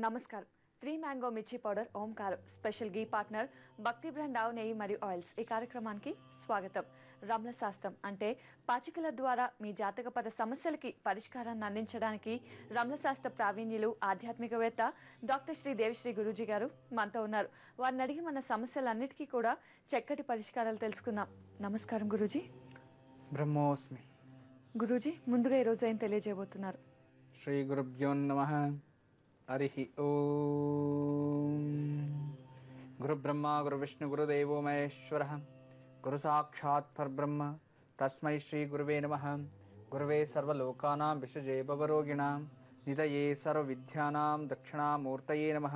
నమస్కారం. 3 మ్యాంగో మిర్చి పౌడర్ ఓంకారం స్పెషల్ గీ పార్ట్నర్ భక్తి బ్రాండ్ ఆవు నెయ్యి మరియు ఆయిల్స్. ఈ కార్యక్రమానికి స్వాగతం. రమణ శాస్త్రం అంటే పాచికల ద్వారా మీ జాతకపర సమస్యలకి పరిష్కారాన్ని అందించడానికి రమణ శాస్త్ర ప్రావీణ్యులు ఆధ్యాత్మికవేత్త డాక్టర్ శ్రీ దేవిశ్రీ గురూజీ గారు మనతో ఉన్నారు. వారిని అడిగి మన సమస్యలన్నిటికీ కూడా చక్కటి పరిష్కారాలు తెలుసుకుందాం. నమస్కారం గురూజీ. బ్రహ్మోస్మి. గురూజీ, ముందుగా ఈరోజు ఏం తెలియజేయబోతున్నారు? శ్రీ గురుభ్యో నమః. హరి ఓం. గురు బ్రహ్మ గురు విష్ణు గురుదేవో మహేశ్వరః గురు సాక్షాత్ పరబ్రహ్మ తస్మై శ్రీ గురువే నమః. గురువే సర్వలోకానాం విషజే భవరోగిణాం నిధయే సర్వవిద్యానాం దక్షిణామూర్తయే నమః.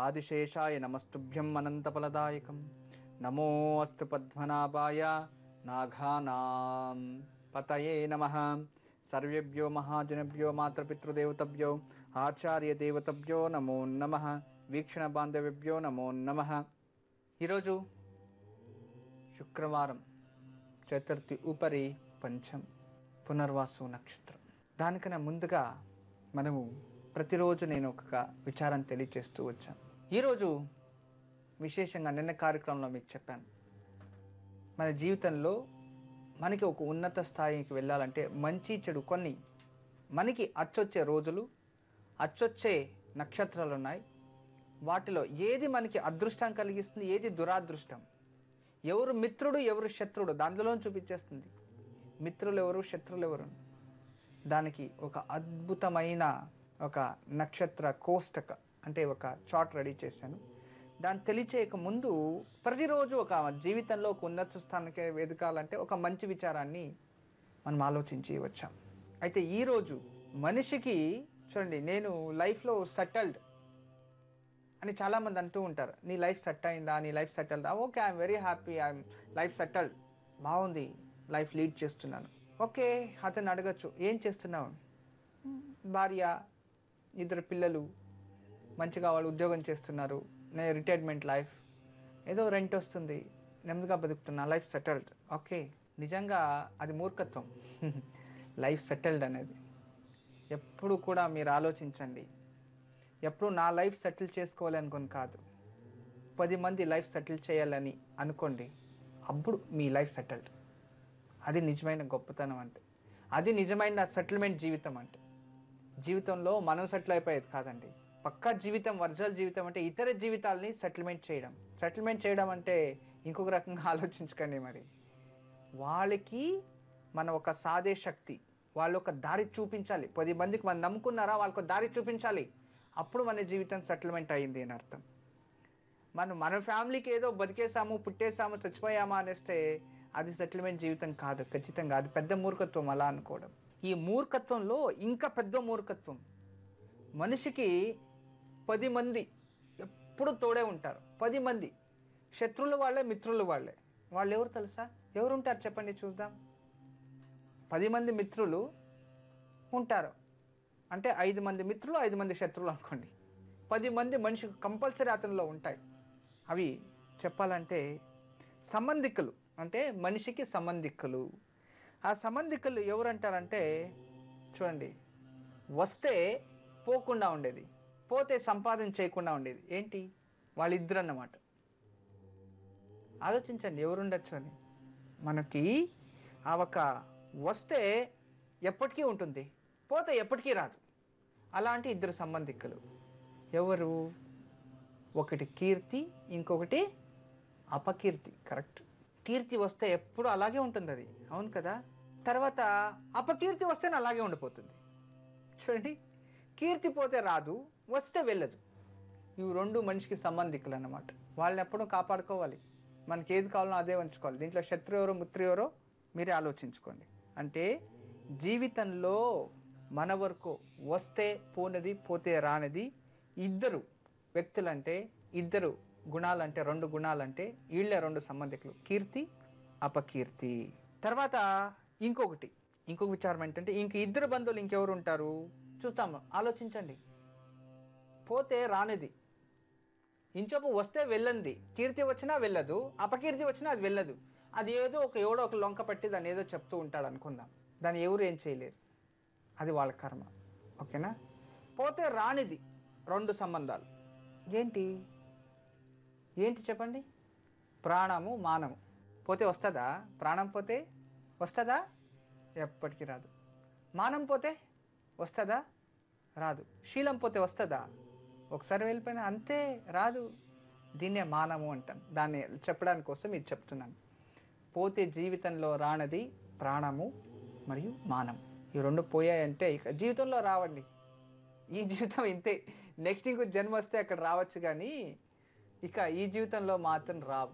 ఆదిశేషాయ నమస్తుభ్యం అనంతఫలదాయకం. నమో అస్తు పద్మనాభాయ నాఘానాం పతయే నమః. సర్వేభ్యో మహాజనభ్యో మాతృపితృదేవతభ్యో ఆచార్యదేవతభ్యో నమో నమః. వీక్షణ బాంధవ్యభ్యో నమో నమః. ఈరోజు శుక్రవారం, చతుర్థి ఉపరి పంచం, పునర్వాసు నక్షత్రం. దానికన్నా ముందుగా మనము ప్రతిరోజు నేను ఒక విచారం తెలియచేస్తూ వచ్చాను. ఈరోజు విశేషంగా నిన్న కార్యక్రమంలో మీకు చెప్పాను, మన జీవితంలో మనకి ఒక ఉన్నత స్థాయికి వెళ్ళాలంటే మంచి చెడు కొన్ని మనకి అచ్చొచ్చే రోజులు, అచ్చొచ్చే నక్షత్రాలు ఉన్నాయి. వాటిలో ఏది మనకి అదృష్టం కలిగిస్తుంది, ఏది దురాదృష్టం, ఎవరు మిత్రుడు ఎవరు శత్రుడు దానిలో చూపించేస్తుంది. మిత్రులు ఎవరు శత్రులు ఎవరు దానికి ఒక అద్భుతమైన ఒక నక్షత్ర కోష్టక అంటే ఒక చార్ట్ రెడీ చేశాను. దాన్ని తెలియచేయక ముందు ప్రతిరోజు ఒక జీవితంలో ఒక ఉన్నత స్థానానికి ఎదగాలంటే ఒక మంచి విచారాన్ని మనం ఆలోచించి వచ్చాం. అయితే ఈరోజు మనిషికి చూడండి, నేను లైఫ్లో సెటిల్డ్ అని చాలామంది అంటూ ఉంటారు. నీ లైఫ్ సెట్ అయిందా, నీ life settled? Okay, I'm very happy, I'm life settled, బాగుంది, లైఫ్ లీడ్ చేస్తున్నాను. ఓకే, అతను అడగచ్చు, ఏం చేస్తున్నావు? భార్య, 2 పిల్లలు, మంచిగా వాళ్ళు ఉద్యోగం చేస్తున్నారు, నేను రిటైర్మెంట్ లైఫ్, ఏదో రెంట్ వస్తుంది, నెమ్మదిగా బతుకుతున్నా, లైఫ్ సెటిల్డ్. ఓకే, నిజంగా అది మూర్ఖత్వం. లైఫ్ సెటిల్డ్ అనేది ఎప్పుడు కూడా మీరు ఆలోచించండి. ఎప్పుడు నా లైఫ్ సెటిల్ చేసుకోవాలి అనుకోని కాదు, 10 మంది లైఫ్ సెటిల్ చేయాలని అనుకోండి, అప్పుడు మీ లైఫ్ సెటిల్డ్. అది నిజమైన గొప్పతనం అంటే, అది నిజమైన సెటిల్మెంట్ జీవితం అంటే. జీవితంలో మనం సెటిల్ అయిపోయేది కాదండి. పక్కా జీవితం, ఒరిజినల్ జీవితం అంటే ఇతర జీవితాలని సెటిల్మెంట్ చేయడం. సెటిల్మెంట్ చేయడం అంటే ఇంకొక రకంగా ఆలోచించకండి. మరి వాళ్ళకి మన ఒక సాధే శక్తి, వాళ్ళు ఒక దారి చూపించాలి. 10 మందికి మనం నమ్ముకున్నారా, వాళ్ళకు దారి చూపించాలి. అప్పుడు మన జీవితం సెటిల్మెంట్ అయింది అని అర్థం. మన ఫ్యామిలీకి ఏదో బతికేసాము, పుట్టేసాము, చచ్చిపోయామా అనేస్తే అది సెటిల్మెంట్ జీవితం కాదు, ఖచ్చితంగా. అది పెద్ద మూర్ఖత్వం అలా అనుకోవడం. ఈ మూర్ఖత్వంలో ఇంకా పెద్ద మూర్ఖత్వం, మనిషికి 10 మంది ఎప్పుడు తోడే ఉంటారు. 10 మంది శత్రువులు వాళ్ళే, మిత్రులు వాళ్ళే. వాళ్ళు ఎవరు తెలుసా? ఎవరు ఉంటారు చెప్పండి చూద్దాం. 10 మంది మిత్రులు ఉంటారు అంటే 5 మంది మిత్రులు, 5 మంది శత్రువులు అనుకోండి. 10 మంది మనిషికి కంపల్సరీ అతనిలో ఉంటాయి. అవి చెప్పాలంటే సంబంధికులు, అంటే మనిషికి సంబంధికులు. ఆ సంబంధికులు ఎవరంటారంటే చూడండి, వస్తే పోకుండా ఉండేది, పోతే సంపాదన చేయకుండా ఉండేది. ఏంటి? వాళ్ళిద్దరు అన్నమాట. ఆలోచించండి ఎవరు ఉండొచ్చు అని. మనకి ఆ ఒక వస్తే ఎప్పటికీ ఉంటుంది, పోతే ఎప్పటికీ రాదు. అలాంటి 2 సంబంధికులు ఎవరు? ఒకటి కీర్తి, ఇంకొకటి అపకీర్తి. కరెక్ట్. కీర్తి వస్తే ఎప్పుడు అలాగే ఉంటుంది, అది అవును కదా. తర్వాత అపకీర్తి వస్తేనే అలాగే ఉండిపోతుంది. చూడండి, కీర్తి పోతే రాదు, వస్తే వెళ్ళదు. ఇవి 2 మనిషికి సంబంధికులు అన్నమాట. వాళ్ళని ఎప్పుడూ కాపాడుకోవాలి. మనకి ఏది కావాలో అదే ఉంచుకోవాలి. దీంట్లో శత్రు ఎవరో మిత్రు ఎవరో మీరే ఆలోచించుకోండి. అంటే జీవితంలో మన వరకు వస్తే పోనది, పోతే రానిది 2 వ్యక్తులంటే, 2 గుణాలంటే, 2 గుణాలంటే వీళ్ళే 2 సంబంధికులు, కీర్తి అపకీర్తి. తర్వాత ఇంకొక విచారం ఏంటంటే, 2 బంధువులు ఇంకెవరు ఉంటారు చూస్తాము. ఆలోచించండి. పోతే రానిది, ఇంచోపు వస్తే వెళ్ళంది. కీర్తి వచ్చినా వెళ్ళదు, అపకీర్తి వచ్చినా అది వెళ్ళదు. అది ఎవడో ఒక లొంక పెట్టి దాన్ని ఏదో చెప్తూ ఉంటాడు అనుకుందాం. దాన్ని ఎవరు ఏం చేయలేరు, అది వాళ్ళ కర్మ. ఓకేనా? పోతే రానిది, రెండు సంబంధాలు. ఏంటి ఏంటి చెప్పండి? ప్రాణము మానము. పోతే వస్తుందా? ప్రాణం పోతే వస్తుందా? ఎప్పటికీ రాదు. మానం పోతే వస్తుందా? రాదు. శీలం పోతే వస్తుందా? ఒకసారి వెళ్ళిపోయినా అంతే, రాదు. దీన్నే మానము అంటాం. దాన్ని చెప్పడానికి కోసం ఇది చెప్తున్నాను. పోతే జీవితంలో రానది ప్రాణము మరియు మానం. ఈ రెండు పోయాయంటే ఇక జీవితంలో రావండి. ఈ జీవితం ఇంతే. నెక్స్ట్ ఇంకో జన్మ వస్తే అక్కడ రావచ్చు, కానీ ఇక ఈ జీవితంలో మాత్రం రావు.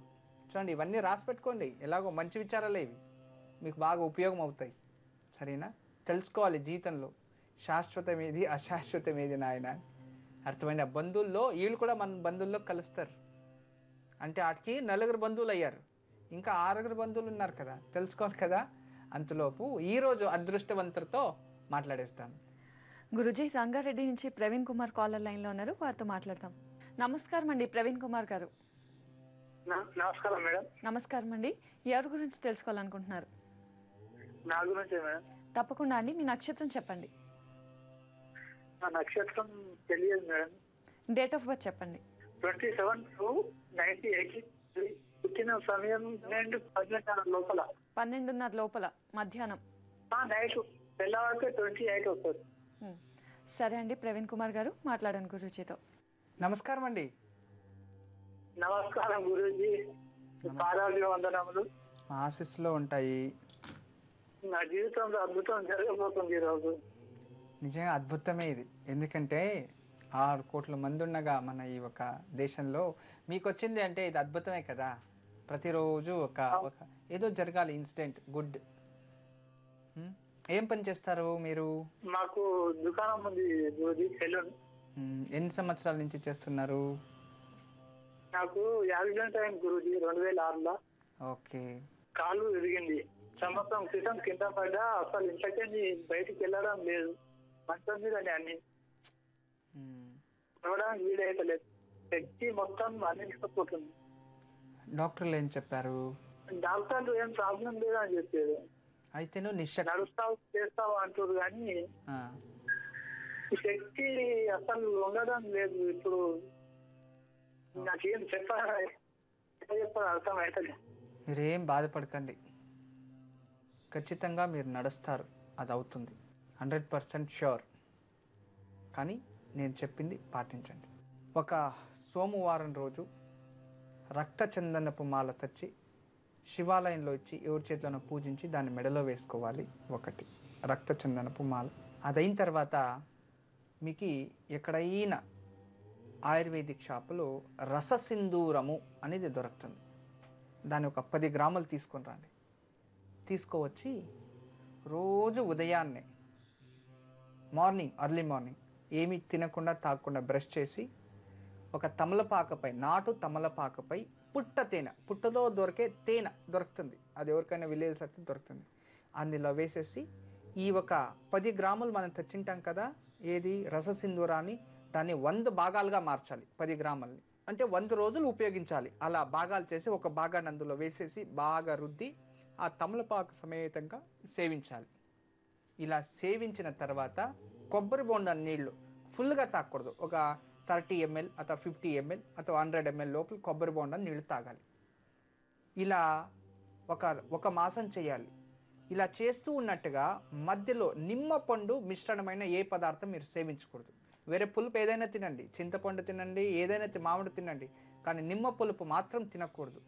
చూడండి, ఇవన్నీ రాసి పెట్టుకోండి. ఎలాగో మంచి విచారాలే ఇవి, మీకు బాగా ఉపయోగం అవుతాయి. సరేనా? తెలుసుకోవాలి జీవితంలో శాశ్వతం ఏది, అశాశ్వతం ఏది నాయన. అర్థమైన బంధువుల్లో వీళ్ళు కూడా మన బంధువుల్లో కలుస్తారు. అంటే వాటికి 4 బంధువులు అయ్యారు, ఇంకా 6 బంధువులు ఉన్నారు కదా, తెలుసుకోవాలి కదా. అంతలోపు ఈరోజు అదృష్టవంతులతో మాట్లాడేస్తాను. గురుజీ, రంగారెడ్డి నుంచి ప్రవీణ్ కుమార్ కాలర్ లైన్లో ఉన్నారు, వారితో మాట్లాడతాం. నమస్కారం అండి ప్రవీణ్ కుమార్ గారు. నమస్కారం మేడం. నమస్కారం అండి. ఎవరి గురించి తెలుసుకోవాలనుకుంటున్నారు? నా గురించే మేడం. తప్పకుండా అండి. మీ నక్షత్రం చెప్పండి. నా నక్షత్రం తెలియదు మేడం. డేట్ ఆఫ్ బర్త్ చెప్పండి. 27/2/1983. పుట్టిన సమయం 12:18 లోపల. 12:30 లోపల మధ్యాహ్నం. నైట్ తెల్లవారితే 28 వస్తుంది. సరే అండి ప్రవీణ్ కుమార్ గారు, మాట్లాడండి గురూజీతో. నమస్కారం అండి. నమస్కారం గురూజీ, పాదాభివందనములు. మా ఆశీస్సులో ఉంటాయి. నా జీవితంలో అద్భుతం జరగబోతుంది ఈరోజు. నిజంగా అద్భుతమే ఇది. ఎందుకంటే 6 కోట్ల మంది ఉండగా మన ఈ ఒక దేశంలో మీకు వచ్చింది అంటే ఇది అద్భుతమే కదా. ప్రతిరోజు ఒక ఏదో జరగాలి ఇన్సిడెంట్ గుడ్. ఏం పని చేస్తారు మీరు? మాకు దుకాణం ఉంది గురూజీ, సెలూన్. ఎన్ని సంవత్సరాల నుంచి చేస్తున్నారు? నాకు యాక్సిడెంట్ అయింది గురూజీ 2006లో. ఓకే. కాలు విరిగింది. సంవత్సరం క్రితం కింద పడ్డా, అసలు ఇంట్లోకి బయటికి వెళ్ళడం లేదు. మంచం మీద అన్ని చూడడానికి వీలైతలేదు. శక్తి మొత్తం అందించకపోతుంది. డాక్టర్లు ఏం చెప్పారు? డాక్టర్లు ఏం ప్రాబ్లం లేదు అని చెప్పారు. అయితే నువ్వు నిశ్శక్తి, నడుస్తావు చేస్తావు అంటారు, కానీ శక్తి అసలు ఉండడం లేదు. ఇప్పుడు నాకేం చెప్పాలి అర్థం అవుతుంది. మీరేం బాధపడకండి, ఖచ్చితంగా మీరు నడుస్తారు, అది అవుతుంది 100% ష్యూర్. కానీ నేను చెప్పింది పాటించండి. ఒక సోమవారం రోజు రక్త చందనపు మాల తెచ్చి శివాలయంలో ఇచ్చి ఎవరి చేతిలోనో పూజించి దాన్ని మెడలో వేసుకోవాలి. ఒకటి రక్త చందనపు మాల. అదైన తర్వాత మీకు ఎక్కడైనా ఆయుర్వేదిక్ షాపులో రససింధూరము అనేది దొరుకుతుంది. దాన్ని ఒక 10 గ్రాములు తీసుకొని రండి. తీసుకువచ్చి రోజు ఉదయాన్నే ఎర్లీ మార్నింగ్ ఏమీ తినకుండా తాగకుండా బ్రష్ చేసి ఒక తమలపాకపై, నాటు తమలపాకపై పుట్ట తేనె, పుట్టలో దొరికే తేనె దొరుకుతుంది, అది ఎవరికైనా విలేజ్ అయితే దొరుకుతుంది, అందులో వేసేసి ఈ ఒక 10 గ్రాములు మనం తెచ్చింటాం కదా, ఏది రససింధూరాన్ని, దాన్ని 100 భాగాలుగా మార్చాలి. 10 గ్రాములని అంటే 100 రోజులు ఉపయోగించాలి. అలా భాగాలు చేసి ఒక భాగాన్ని అందులో వేసేసి బాగా రుద్ది ఆ తమలపాకు సమేతంగా సేవించాలి. ఇలా సేవించిన తర్వాత కొబ్బరి బొండం నీళ్లు ఫుల్గా తాగకూడదు. ఒక 30 ml ಅಥವಾ 50 ml ಅಥವಾ 100 ml లోపల కొబ్బరి బొండం నీళ్లు తాగాలి. ఇలా ఒక మాసం చేయాలి. ఇలా చేస్తూ ఉన్నట్టుగా మధ్యలో నిమ్మ పండు మిశ్రణమైన ఏ పదార్థం మీరు సేవించకూడదు. వేరే పులుపు ఏదైనా తినండి, చింతపండు తినండి, ఏదైనా మామిడి తినండి, కానీ నిమ్మ పులుపు మాత్రం తినకూడదు.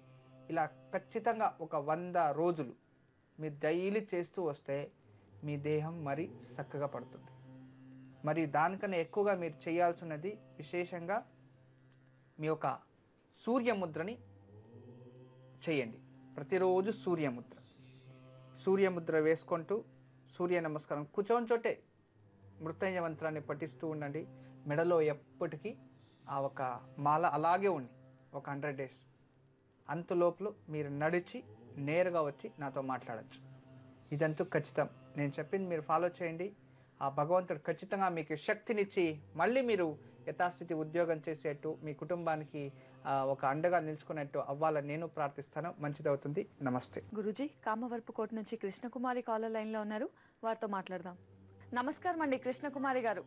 ఇలా ఖచ్చితంగా ఒక 100 రోజులు మీరు డైలీ చేస్తూ వస్తే మీ దేహం మరి చక్కగా పడుతుంది. మరి దానికన్నా ఎక్కువగా మీరు చేయాల్సినది విశేషంగా మీ యొక్క సూర్యముద్రని చేయండి. ప్రతిరోజు సూర్యముద్ర వేసుకుంటూ సూర్య నమస్కారం కూర్చోని చోటే మృత్యుంజయ మంత్రాన్ని పఠిస్తూ ఉండండి. మెడలో ఎప్పటికీ ఆ ఒక మాల అలాగే ఉండి ఒక 100 days. అంతలోపల మీరు నడిచి నేరుగా వచ్చి నాతో మాట్లాడచ్చు. ఇదంతా ఖచ్చితం. నేను చెప్పింది మీరు ఫాలో చేయండి. ఆ భగవంతుడు ఖచ్చితంగా మీకు శక్తినిచ్చి మళ్ళీ మీరు యథాస్థితి ఉద్యోగం చేసేట్టు, మీ కుటుంబానికి ఒక అండగా నిలుచుకున్నట్టు అవ్వాలని నేను ప్రార్థిస్తాను. మంచిదవుతుంది. నమస్తే. గురూజీ, కామవరపుకోట నుంచి కృష్ణకుమారి కాలర్ లైన్లో ఉన్నారు, వారితో మాట్లాడదాం. నమస్కారం అండి కృష్ణకుమారి గారు.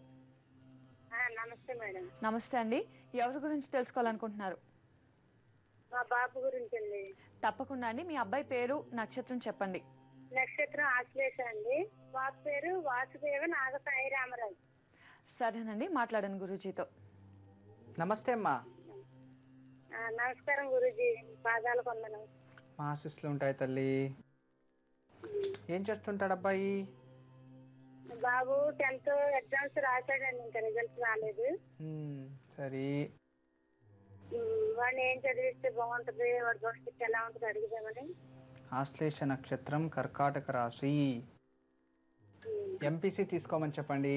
నమస్తే మేడం. నమస్తే అండి. ఎవరి గురించి తెలుసుకోవాలనుకుంటున్నారు? మా బాబు గురించి అండి. తప్పకుండా అండి. మీ అబ్బాయి పేరు, నక్షత్రం చెప్పండి. నక్షత్రం ఆశ్లేష అండి. బాబు పేరు వాసుదేవ నాగ సాయి రామరాజు. సరేనండి, మాట్లాడండి గురూజీతో. నమస్తే అమ్మా. నమస్కారం గురూజీ, పాదాలు కొందనం. మా ఆశీస్సులు ఉంటాయి తల్లి. ఏం చేస్తుంటాడు అబ్బాయి? బాబు 10th ఎగ్జామ్స్ రాశాడండి, ఇంకా రిజల్ట్స్ రాలేదు. సరే, వాడిని ఏం చదివిస్తే బాగుంటది, వాడి భవిష్యత్తు ఎలా ఉంటుంది అడుగుదామని. ఆశ్లేష నక్షత్రం, కర్కాటక రాశి. ఎంపీసీ తీసుకోమని చెప్పండి.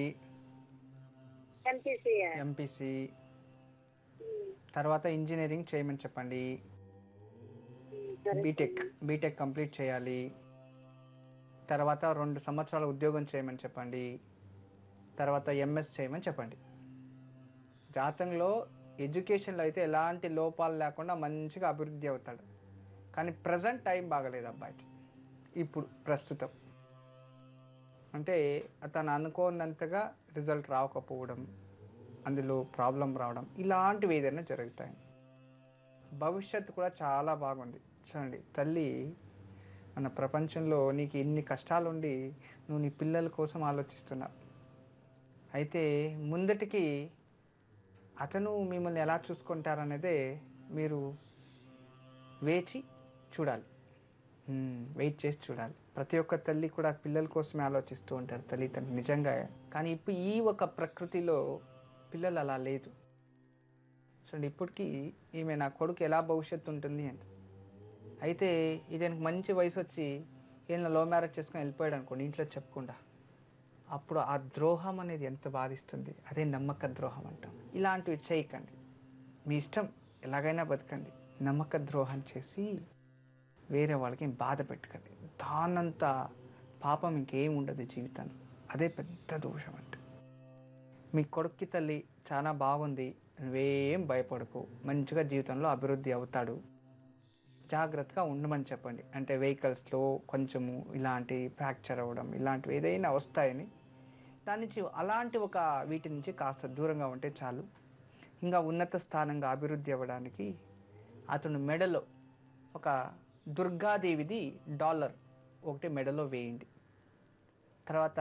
ఎంపీసీ తర్వాత ఇంజనీరింగ్ చేయమని చెప్పండి. బీటెక్ కంప్లీట్ చేయాలి. తర్వాత 2 సంవత్సరాల ఉద్యోగం చేయమని చెప్పండి. తర్వాత ఎంఎస్ చేయమని చెప్పండి. జాతకంలో ఎడ్యుకేషన్లో అయితే ఎలాంటి లోపాలు లేకుండా మంచిగా అభివృద్ధి అవుతాడు. కానీ ప్రజెంట్ టైం బాగలేదు అబ్బాయికి. ఇప్పుడు ప్రస్తుతం అంటే అతను అనుకోనంతగా రిజల్ట్ రాకపోవడం, అందులో ప్రాబ్లం రావడం, ఇలాంటివి ఏదైనా జరుగుతాయి. భవిష్యత్తు కూడా చాలా బాగుంది. చూడండి తల్లి, మన ప్రపంచంలో నీకు ఎన్ని కష్టాలుండి నువ్వు నీ పిల్లల కోసం ఆలోచిస్తున్నావు. అయితే ముందటికి అతను మిమ్మల్ని ఎలా చూసుకుంటారనేదే మీరు వేచి చూడాలి. వెయిట్ చేసి చూడాలి. ప్రతి ఒక్క తల్లి కూడా పిల్లల కోసమే ఆలోచిస్తూ ఉంటారు, తల్లిదండ్రులు నిజంగా. కానీ ఇప్పుడు ఈ ఒక ప్రకృతిలో పిల్లలు అలా లేదు. చూడండి, ఇప్పటికీ ఈమె నా కొడుకు ఎలా భవిష్యత్తు ఉంటుంది అంటే, అయితే ఇతనికి మంచి వయసు వచ్చి ఈయన లవ్ మ్యారేజ్ చేసుకొని వెళ్ళిపోయాడు అనుకోండి, ఇంట్లో చెప్పకుండా, అప్పుడు ఆ ద్రోహం అనేది ఎంత బాధిస్తుంది. అదే నమ్మక ద్రోహం అంటాం. ఇలాంటివి చేయకండి. మీ ఇష్టం, ఎలాగైనా బతకండి. నమ్మక ద్రోహం చేసి వేరే వాళ్ళకి బాధ పెట్టకండి. దానంత పాపం ఇంకేం ఉండదు జీవితాన్ని. అదే పెద్ద దోషం అంటే. మీ కొడుక్కి తల్లి చాలా బాగుంది, నువ్వేం భయపడకు, మంచిగా జీవితంలో అభివృద్ధి అవుతాడు. జాగ్రత్తగా ఉండమని చెప్పండి. అంటే వెహికల్స్లో కొంచెము ఇలాంటి ఫ్రాక్చర్ అవ్వడం, ఇలాంటివి ఏదైనా వస్తాయని దాని నుంచి అలాంటి ఒక వీటి నుంచి కాస్త దూరంగా ఉంటే చాలు. ఇంకా ఉన్నత స్థానంగా అభివృద్ధి అవ్వడానికి అతను మెడలో ఒక దుర్గాదేవిది డాలర్ ఒకటి మెడలో వేయండి. తర్వాత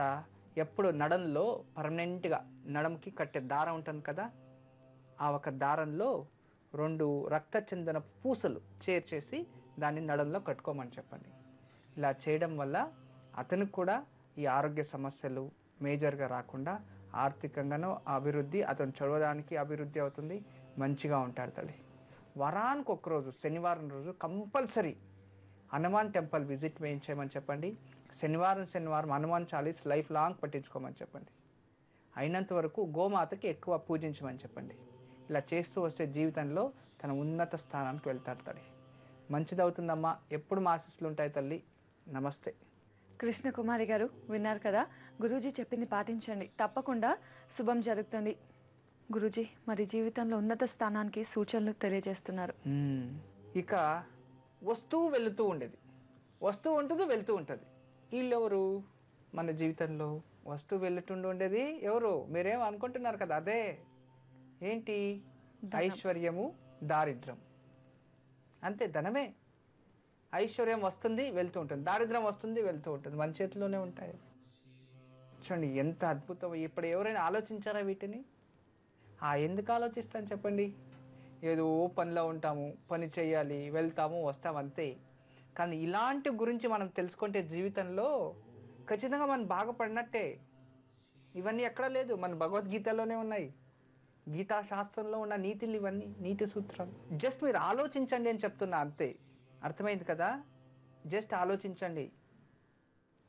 ఎప్పుడు నడంలో పర్మనెంట్గా నడంకి కట్టే దారం ఉంటుంది కదా, ఆ ఒక దారంలో 2 రక్తచందన పూసలు చేర్చేసి దాన్ని నడంలో కట్టుకోమని చెప్పండి. ఇలా చేయడం వల్ల అతనికి కూడా ఈ ఆరోగ్య సమస్యలు మేజర్గా రాకుండా ఆర్థికంగానూ అభివృద్ధి, అతను చదవడానికి అభివృద్ధి అవుతుంది, మంచిగా ఉంటాడు తల్లి. వారానికి ఒక్కరోజు శనివారం రోజు కంపల్సరీ హనుమాన్ టెంపుల్ విజిట్ వేయించేయమని చెప్పండి. శనివారం హనుమాన్ చాలీస్ లైఫ్ లాంగ్ పట్టించుకోమని చెప్పండి. అయినంత వరకు గోమాతకి ఎక్కువ పూజించమని చెప్పండి. ఇలా చేస్తూ వస్తే జీవితంలో తన ఉన్నత స్థానానికి వెళ్తాడు తల్లి. మంచిదవుతుందమ్మా. ఎప్పుడు మా ఆశీస్సులు ఉంటాయి తల్లి. నమస్తే. కృష్ణకుమారి గారు, విన్నారు కదా, గురూజీ చెప్పింది పాటించండి, తప్పకుండా శుభం జరుగుతుంది. గురూజీ, మరి జీవితంలో ఉన్నత స్థానానికి సూచనలు తెలియజేస్తున్నారు. ఇక వస్తువు వెళుతూ ఉండేది, వస్తువు ఉంటుంది వెళ్తూ ఉంటుంది. వీళ్ళెవరు మన జీవితంలో? వస్తువు వెళ్తుంటూ ఉండేది ఎవరు? మీరేం అనుకుంటున్నారు కదా, అదే ఏంటి? ఐశ్వర్యము, దారిద్రం. అంతే, ధనమే. ఐశ్వర్యం వస్తుంది వెళ్తూ ఉంటుంది, దారిద్రం వస్తుంది వెళ్తూ ఉంటుంది, మన చేతిలోనే ఉంటాయి. చూడండి ఎంత అద్భుతం. ఇప్పుడు ఎవరైనా ఆలోచించారా వీటిని? ఎందుకు ఆలోచిస్తాను చెప్పండి? ఏదో పనిలో ఉంటాము, పని చేయాలి, వెళ్తాము, వస్తాము, అంతే. కానీ ఇలాంటి గురించి మనం తెలుసుకుంటే జీవితంలో ఖచ్చితంగా మనం బాగుపడినట్టే. ఇవన్నీ ఎక్కడ లేదు, మన భగవద్గీతలోనే ఉన్నాయి, గీతా శాస్త్రంలో ఉన్న నీతులు ఇవన్నీ, నీతి సూత్రాలు. జస్ట్ మీరు ఆలోచించండి అని చెప్తున్నా, అంతే. అర్థమైంది కదా? జస్ట్ ఆలోచించండి,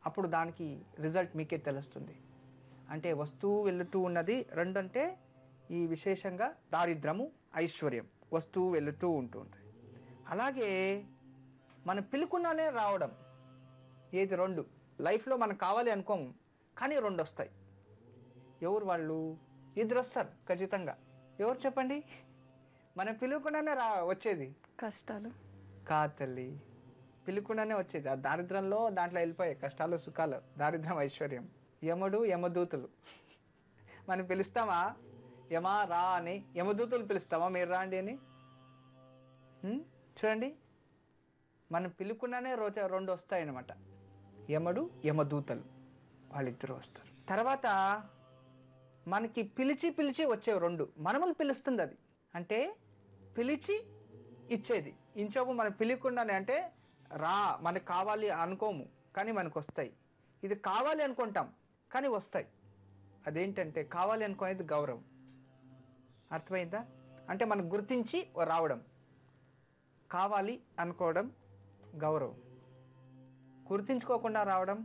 అప్పుడు దానికి రిజల్ట్ మీకే తెలుస్తుంది. అంటే వస్తువు వెళుతూ ఉన్నది, 2 అంటే ఈ విశేషంగా దారిద్రము, ఐశ్వర్యం, వస్తువు వెళుతూ ఉంటుంది. అలాగే మనం పిలుకున్నానే రావడం, ఏది 2 లైఫ్లో మనకు కావాలి అనుకోము, కానీ 2 వస్తాయి. ఎవరు వాళ్ళు? 2 వస్తారు ఖచ్చితంగా. ఎవరు చెప్పండి? మనం పిలువకుండానే వచ్చేది కష్టాలు కాదు తల్లి, పిలువకుండానే వచ్చేది. ఆ దారిద్రంలో దాంట్లో వెళ్ళిపోయాయి కష్టాలు, సుఖాలు, దారిద్రం, ఐశ్వర్యం, యముడు, యమదూతులు. మనం పిలుస్తామా? యమా రా అని యమదూతలు పిలుస్తామా మీరు రాండి అని? చూడండి, మనం పిలుకున్నానే రోజు 2 వస్తాయన్నమాట. యముడు యమదూతలు వాళ్ళిద్దరూ వస్తారు. తర్వాత మనకి పిలిచి పిలిచి వచ్చేవి 2 మనములు పిలుస్తుంది. అది అంటే పిలిచి ఇచ్చేది. ఇంచోపు మనం పిలికుండానే అంటే రా మనకు కావాలి అనుకోము కానీ మనకు వస్తాయి. ఇది కావాలి అనుకుంటాం కానీ వస్తాయి. అదేంటంటే కావాలి అనుకునేది గౌరవం. అర్థమైందా? అంటే మనం గుర్తించి రావడం. కావాలి అనుకోవడం గౌరవం, గుర్తించుకోకుండా రావడం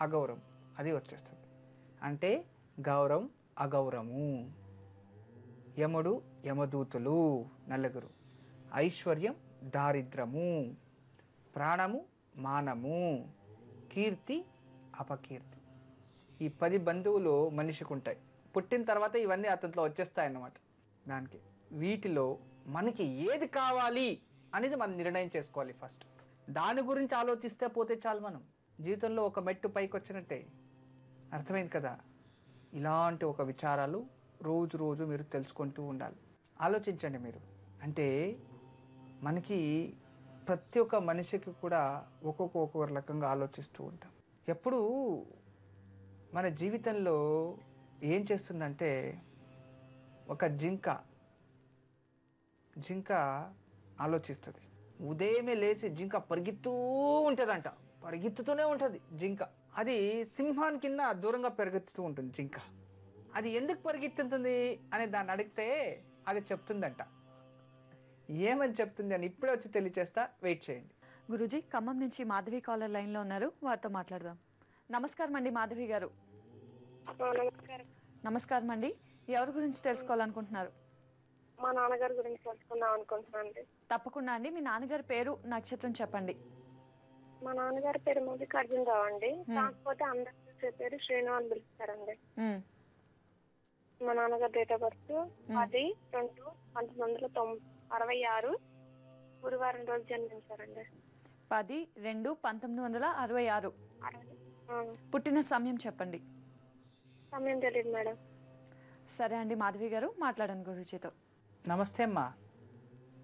అగౌరవం. అది వచ్చేస్తుంది. అంటే గౌరవం అగౌరవము. యముడు యమదూతులు నలుగురు, ఐశ్వర్యం దారిద్రము, ప్రాణము మానము, కీర్తి అపకీర్తి. ఈ 10 బంధువులు మనిషికి ఉంటాయి. పుట్టిన తర్వాత ఇవన్నీ అతనిలో వచ్చేస్తాయన్నమాట. దానికి వీటిలో మనకి ఏది కావాలి అనేది మనం నిర్ణయం చేసుకోవాలి ఫస్ట్. దాని గురించి ఆలోచిస్తే పోతే చాలు. మనం జీవితంలో ఒక మెట్టు పైకి వచ్చినట్టే. అర్థమైంది కదా? ఇలాంటి ఒక విచారాలు రోజు రోజు మీరు తెలుసుకుంటూ ఉండాలి. ఆలోచించండి మీరు. అంటే మనకి ప్రతి ఒక్క మనిషికి కూడా ఒక్కొక్క రకంగా ఆలోచిస్తూ ఉంటాం. ఎప్పుడు మన జీవితంలో ఏం చేస్తుందంటే, ఒక జింక ఆలోచిస్తుంది. ఉదయమే లేచి జింక పరిగెత్తూ ఉంటుందంట. పరిగెత్తుతూనే ఉంటుంది జింక. అది సింహాన్ కింద దూరంగా పరిగెత్తుతూ ఉంటుంది జింక. అది ఎందుకు పరిగెత్తుతుంది అని దాన్ని అడిగితే అది చెప్తుందంట. ఏమని చెప్తుంది అని ఇప్పుడే వచ్చి తెలియచేస్తా, వెయిట్ చేయండి. గురూజీ, ఖమ్మం నుంచి మాధవి కాలర్ లైన్లో ఉన్నారు, వారితో మాట్లాడదాం. నమస్కారం అండి మాధవి గారు. నమస్కారం అండి. ఎవరి గురించి తెలుసుకోవాలనుకుంటున్నారు? మా నాన్నగారి గురించి తెలుసుకుందాం అనుకుంటున్నాను అండి. తప్పకుండా అండి. మీ నాన్నగారి పేరు నక్షత్రం చెప్పండి. మా నాన్నగారి పేరు మల్లికార్జునరావు అండి. కాకపోతే అందరి పేరు శ్రీను అని పిలుస్తారండి. మా నాన్నగారి డేట్ ఆఫ్ బర్త్ 10/2/1966 గురువారం రోజు జన్మించారండి. 10/2/1966. పుట్టిన సమయం చెప్పండి. సమయం తెలియదు మేడం. సరే అండి మాధవి గారు, మాట్లాడండి గురూజీతో. నమస్తే అమ్మా.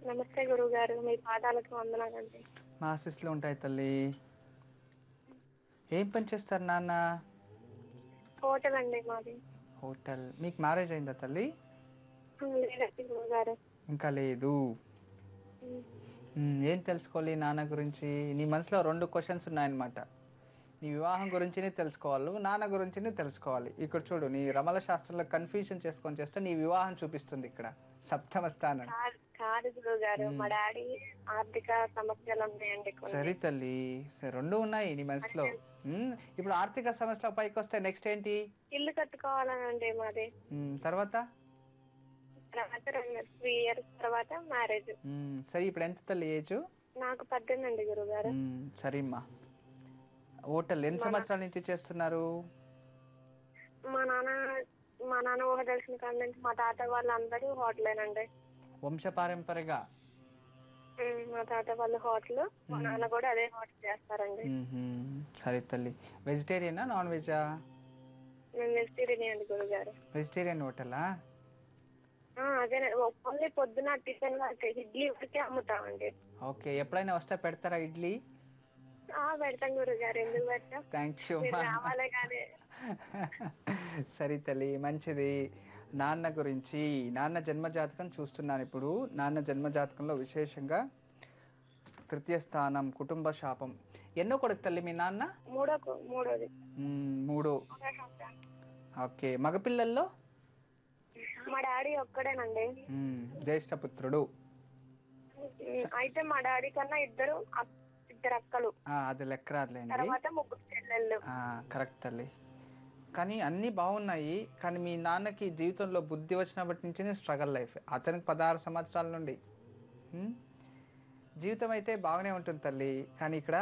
నమస్తే గురువు గారు, మీ పాదాలకు వందనాలండి. మా ఆశీస్సులు ఉంటాయి తల్లి. ఏం పని చేస్తారు నాన్న? హోటల్ అండి మాది. హోటల్. మీకు మ్యారేజ్ అయిందా తల్లి? లేదండి గురువు గారు. ఇంకా లేదు. ఏం తెలుసుకోవాలి నాన్న గురించి? నీ మనసులో 2 క్వశ్చన్స్ ఉన్నాయన్నమాట. నీ వివాహం గురించి తెలుసుకోవాలి, నాన్న గురించి తెలుసుకోవాలి. ఇక్కడ చూడు, నీ రమల శాస్త్రంలో కన్ఫ్యూజన్ చేసుకొని చేస్తే నీ వివాహం చూపిస్తుంది ఇక్కడ 7వ స్థానం. కాదు గురువు గారు, మా డాడీ ఆర్థిక సమస్యలు ఉన్నాయండి. సరే తల్లి, సరే 2 ఉన్నాయి నీ మనసులో. ఇప్పుడు ఆర్థిక సమస్యల పైకి వస్తే నెక్స్ట్ ఏంటి? ఇల్లు కట్టుకోవాలనండి మాది. తర్వాత 3 years తర్వాత మ్యారేజ్. సరే, ఇప్పుడు ఎంత తల్లి ఏజ్? నాకు 18 అండి గురువు గారు. సరే అమ్మా. హోటల్ ఎన్ని సంవత్సరాల నుంచి చేస్తున్నారు? మా నాన్న ఊహ తెలిసిన కాడ నుంచి మా తాత వాళ్ళందరూ హోటలేనండి. వంశపారంపరగా మా తాత వాళ్ళ హోటల్, మా నాన్న కూడా అదే హోటల్ చేస్తారండి. సరే తల్లి. వెజిటేరియనా నాన్ వెజా? నేను వెజిటేరియన్ అండి గురువు గారు. వెజిటేరియన్ హోటలా? అదే, ఓన్లీ పొద్దున టిఫిన్ ఇడ్లీ వరకే అమ్ముతామండి. ఓకే, ఎప్పుడైనా వస్తే పెడతారా ఇడ్లీ? పెడతాం గురువు గారు, ఎందుకు పెట్టాం. Thank you. రావాలి కానీ. సరే తల్లి, మంచిది. నాన్న గురించి, నాన్న జన్మజాతకం చూస్తున్నాను ఇప్పుడు. నాన్న జన్మజాతకంలో విశేషంగా 3వ స్థానం, కుటుంబ శాపం. ఎన్నో కొడుకు తల్లి మీ నాన్న? మూడోది. 3. ఓకే, మగపిల్లల్లో? మా డాడీ ఒక్కడేనండి. జ్యేష్ఠపుత్రుడు. అయితే మా డాడీ కన్నా ఇద్దరు అక్కలు. అది లెక్క రాదులేండి. తర్వాత 3 చెల్లెళ్ళు. కరెక్ట్ తల్లి. కానీ అన్నీ బాగున్నాయి. కానీ మీ నాన్నకి జీవితంలో బుద్ధి వచ్చినప్పటి నుంచి స్ట్రగల్ లైఫ్. అతనికి 16 సంవత్సరాల నుండి జీవితం అయితే బాగానే ఉంటుంది తల్లి. కానీ ఇక్కడ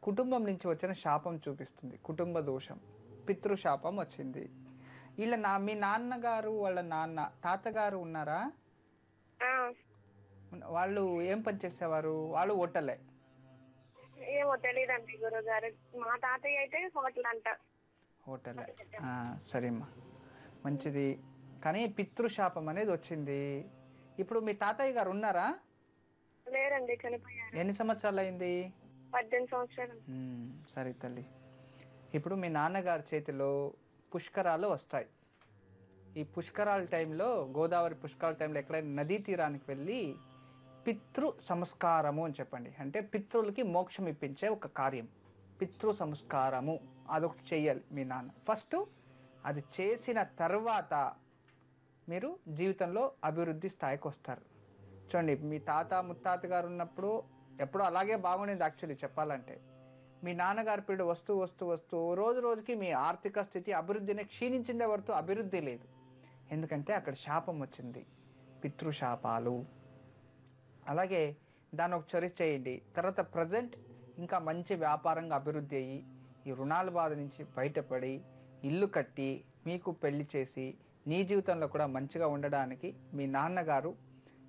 కుటుంబం నుంచి వచ్చిన శాపం చూపిస్తుంది. కుటుంబ దోషం, పితృశాపం వచ్చింది. మీ నాన్నగారు వాళ్ళ తాతగారు ఉన్నారా? వాళ్ళు ఏం పని చేసేవారు? వాళ్ళు హోటలే. ఏమో తెలియదండి గురువు గారు. మా తాతయ్య అయితే హోటల్ అంట. హోటలే. సరేమ్మా, మంచిది. కానీ పితృశాపం అనేది వచ్చింది. ఇప్పుడు మీ తాతయ్య గారు ఉన్నారా? లేరండి, చనిపోయారు. ఎన్ని సంవత్సరాలు అయింది? 18 సంవత్సరాలు. సరే తల్లి, ఇప్పుడు మీ నాన్నగారి చేతిలో పుష్కరాలు వస్తాయి. ఈ పుష్కరాల టైంలో, గోదావరి పుష్కరాల టైంలో ఎక్కడైనా నదీ తీరానికి వెళ్ళి పితృ సంస్కారము అని చెప్పండి. అంటే పితృలకి మోక్షం ఇప్పించే ఒక కార్యం పితృ సంస్కారము, అదొకటి చెయ్యాలి మీ నాన్న. ఫస్ట్ అది చేసిన తర్వాత మీరు జీవితంలో అభివృద్ధి స్థాయికి వస్తారు. చూడండి, మీ తాత ముత్తాత గారు ఉన్నప్పుడు ఎప్పుడూ అలాగే బాగుండేది. యాక్చువల్లీ చెప్పాలంటే మీ నాన్నగారి పీరియడ్ వస్తూ వస్తూ వస్తూ రోజు రోజుకి మీ ఆర్థిక స్థితి అభివృద్ధిని క్షీణించిందే వరకు అభివృద్ధి లేదు. ఎందుకంటే అక్కడ శాపం వచ్చింది, పితృశాపాలు. అలాగే దాన్ని ఒక చర్య చేయండి. తర్వాత ప్రజెంట్ ఇంకా మంచి వ్యాపారంగా అభివృద్ధి అయ్యి ఈ రుణాల బాధ నుంచి బయటపడి ఇల్లు కట్టి మీకు పెళ్లి చేసి నీ జీవితంలో కూడా మంచిగా ఉండడానికి మీ నాన్నగారు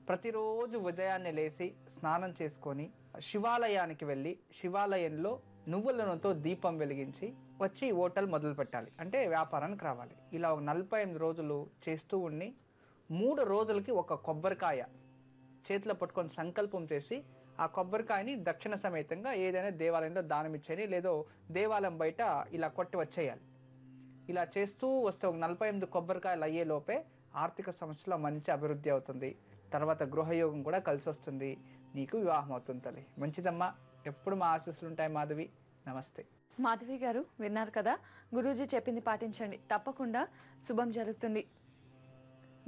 ప్రతిరోజు ఉదయాన్నే లేచి స్నానం చేసుకొని శివాలయానికి వెళ్ళి శివాలయంలో నువ్వుల నూనెతో దీపం వెలిగించి వచ్చి హోటల్ మొదలు పెట్టాలి. అంటే వ్యాపారానికి రావాలి. ఇలా ఒక 48 రోజులు చేస్తూ ఉండి 3 రోజులకి ఒక కొబ్బరికాయ చేతిలో పట్టుకొని సంకల్పం చేసి ఆ కొబ్బరికాయని దక్షిణ సమేతంగా ఏదైనా దేవాలయంలో దానం ఇచ్చేయండి, లేదో దేవాలయం బయట ఇలా కొట్టి వచ్చేయాలి. ఇలా చేస్తూ వస్తే ఒక 48 కొబ్బరికాయలు అయ్యేలోపే ఆర్థిక సమస్యలో మంచి అభివృద్ధి అవుతుంది. తర్వాత గృహయోగం కూడా కలిసి వస్తుంది, నీకు వివాహం అవుతుంది తల్లి. మంచిదమ్మా, ఎప్పుడు మా ఆశీస్సులు ఉంటాయి మాధవి. నమస్తే. మాధవి గారు విన్నారు కదా, గురూజీ చెప్పింది పాటించండి, తప్పకుండా శుభం జరుగుతుంది.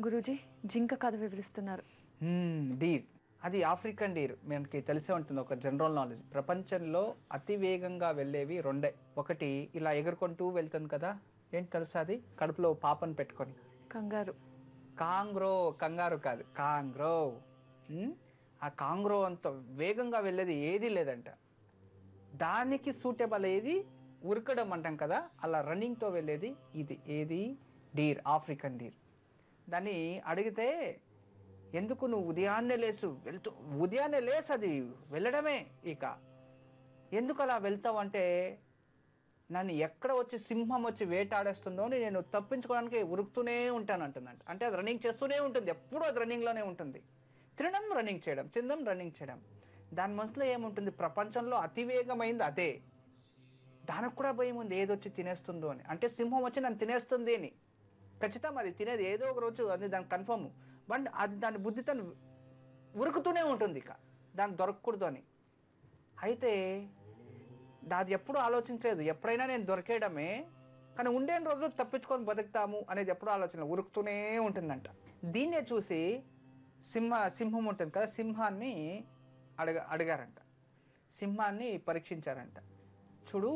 గురూజీ జింక కథ వివరిస్తున్నారు. డీర్, అది ఆఫ్రికన్ డీర్. మనకి తెలిసే ఉంటుంది, ఒక జనరల్ నాలెడ్జ్. ప్రపంచంలో అతి వేగంగా వెళ్ళేవి రెండే. ఒకటి ఇలా ఎగురుకుంటూ వెళ్తుంది కదా, ఏంటి తెలుసా? అది కడుపులో పాపను పెట్టుకొని కంగారు. కాంగ్రో, కంగారు కాదు, కాంగ్రో. ఆ కాంగ్రో అంత వేగంగా వెళ్ళేది ఏది లేదంట. దానికి సూటబుల్ ఏది ఉరకడం అంటాం కదా, అలా రన్నింగ్తో వెళ్ళేది ఇది. ఏది? Deer, African deer. దాన్ని అడిగితే ఎందుకు నువ్వు ఉదయాన్నే లేసు అది వెళ్ళడమే, ఇక ఎందుకు అలా వెళ్తావు అంటే, నన్ను ఎక్కడ వచ్చి సింహం వచ్చి వేటాడేస్తుందో అని నేను తప్పించుకోవడానికి ఉరుకుతూనే ఉంటాను అంటుందంట. అంటే అది రన్నింగ్ చేస్తూనే ఉంటుంది, ఎప్పుడూ అది రన్నింగ్లోనే ఉంటుంది. తినడం రన్నింగ్ చేయడం, తినడం రన్నింగ్ చేయడం. దాని మనసులో ఏముంటుంది? ప్రపంచంలో అతివేగమైంది అదే. దానికి కూడా భయం ఉంది, ఏదొచ్చి తినేస్తుందో అని. అంటే సింహం వచ్చి నన్ను తినేస్తుంది అని ఖచ్చితం, అది తినేది ఏదో ఒక రోజు, అది దానికి కన్ఫర్మ్. బట్ అది దాని బుద్ధి తను ఉరుకుతూనే ఉంటుంది, ఇక దాన్ని దొరకకూడదు అని. అయితే అది ఎప్పుడూ ఆలోచించలేదు, ఎప్పుడైనా నేను దొరికేయడమే, కానీ ఉండే రోజులు తప్పించుకొని బతుకుతాము అనేది ఎప్పుడూ ఆలోచన, ఉరుకుతూనే ఉంటుందంట. దీన్నే చూసి సింహం ఉంటుంది కదా, సింహాన్ని అడిగారంట. సింహాన్ని పరీక్షించారంట. చూడు,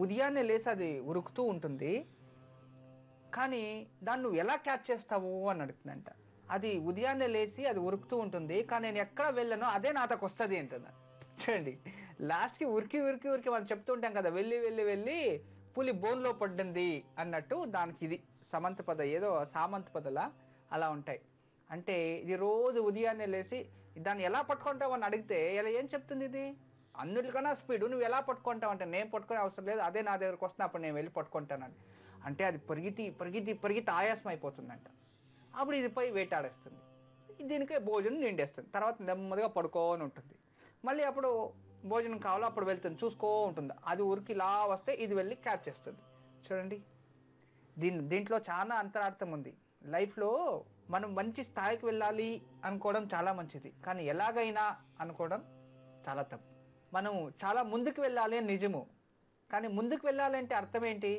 ఉదయాన్నే లేసి అది ఉరుకుతూ ఉంటుంది, కానీ దాన్ని నువ్వు ఎలా క్యాచ్ చేస్తావు అని అడుగుతుందంట. అది ఉదయాన్నే లేచి అది ఉరుకుతూ ఉంటుంది, కానీ నేను ఎక్కడ వెళ్ళానో అదే నాతకు వస్తుంది అంటుంది. చూడండి, లాస్ట్కి ఉరికి మనం చెప్తూ ఉంటాం కదా, వెళ్ళి పులి బోన్లో పడ్డింది అన్నట్టు. దానికి ఇది సమంత పద, ఏదో సామంత పదలా అలా ఉంటాయి. అంటే ఇది రోజు ఉదయాన్నే లేచి దాన్ని ఎలా పట్టుకుంటావు అని అడిగితే ఇలా ఏం చెప్తుంది? ఇది అన్నిటికన్నా స్పీడు, నువ్వు ఎలా పట్టుకుంటావు అంటే, నేను పట్టుకునే అవసరం లేదు, అదే నా దగ్గరకు వస్తుంది, అప్పుడు నేను వెళ్ళి పట్టుకుంటానని. అంటే అది పరిగెత్తి ఆయాసం అయిపోతుందంట. అప్పుడు ఇది పోయి వేటాడేస్తుంది, దీనికే భోజనం నిండేస్తుంది. తర్వాత నెమ్మదిగా పడుకోని ఉంటుంది. మళ్ళీ అప్పుడు భోజనం కావాలో అప్పుడు వెళ్తుంది, చూసుకో ఉంటుంది. అది ఊరికి ఇలా వస్తే ఇది వెళ్ళి క్యాచ్ చేస్తుంది. చూడండి, దీంట్లో చాలా అంతరార్థం ఉంది. లైఫ్లో మనం మంచి స్థాయికి వెళ్ళాలి అనుకోవడం చాలా మంచిది, కానీ ఎలాగైనా అనుకోవడం చాలా తప్పు. మనం చాలా ముందుకు వెళ్ళాలి అని నిజము, కానీ ముందుకు వెళ్ళాలి అంటే అర్థం ఏంటి?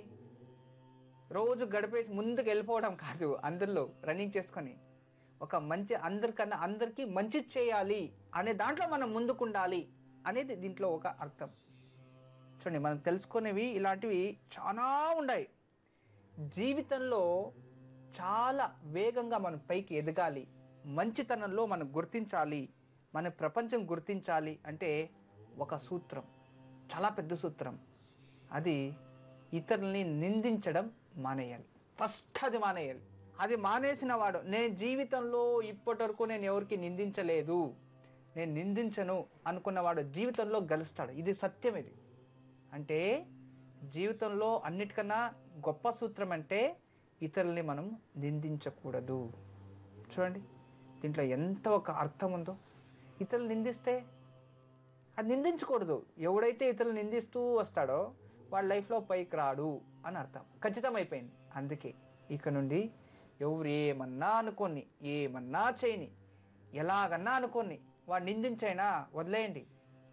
రోజు గడిపేసి ముందుకు వెళ్ళిపోవడం కాదు, అందరిలో రన్నింగ్ చేసుకొని ఒక మంచి అందరికీ మంచి చేయాలి అనే దాంట్లో మనం ముందుకు ఉండాలి అనేది దీంట్లో ఒక అర్థం. చూడండి, మనం తెలుసుకునేవి ఇలాంటివి చాలా ఉన్నాయి. జీవితంలో చాలా వేగంగా మనం పైకి ఎదగాలి, మంచితనంలో మనం గుర్తించాలి, మన ప్రపంచం గుర్తించాలి అంటే ఒక సూత్రం, చాలా పెద్ద సూత్రం. అది ఇతరుల్ని నిందించడం మానేయాలి. ఫస్ట్ అది మానేయాలి. అది మానేసిన వాడు, నేను జీవితంలో ఇప్పటి వరకు నేను ఎవరికి నిందించలేదు, నేను నిందించను అనుకున్నవాడు జీవితంలో గెలుస్తాడు. ఇది సత్యం. ఇది అంటే జీవితంలో అన్నిటికన్నా గొప్ప సూత్రం అంటే ఇతరుల్ని మనం నిందించకూడదు. చూడండి దీంట్లో ఎంత ఒక అర్థం ఉందో. ఇతరులు నిందిస్తే అది నిందించకూడదు. ఎవడైతే ఇతరులు నిందిస్తూ వస్తాడో వాడి లైఫ్లో పైకి రాడు అని అర్థం. ఖచ్చితమైపోయింది. అందుకే ఇక నుండి ఎవరు ఏమన్నా అనుకోని, ఏమన్నా చేయని, ఎలాగన్నా అనుకోని వాడు నిందించైనా వదిలేయండి.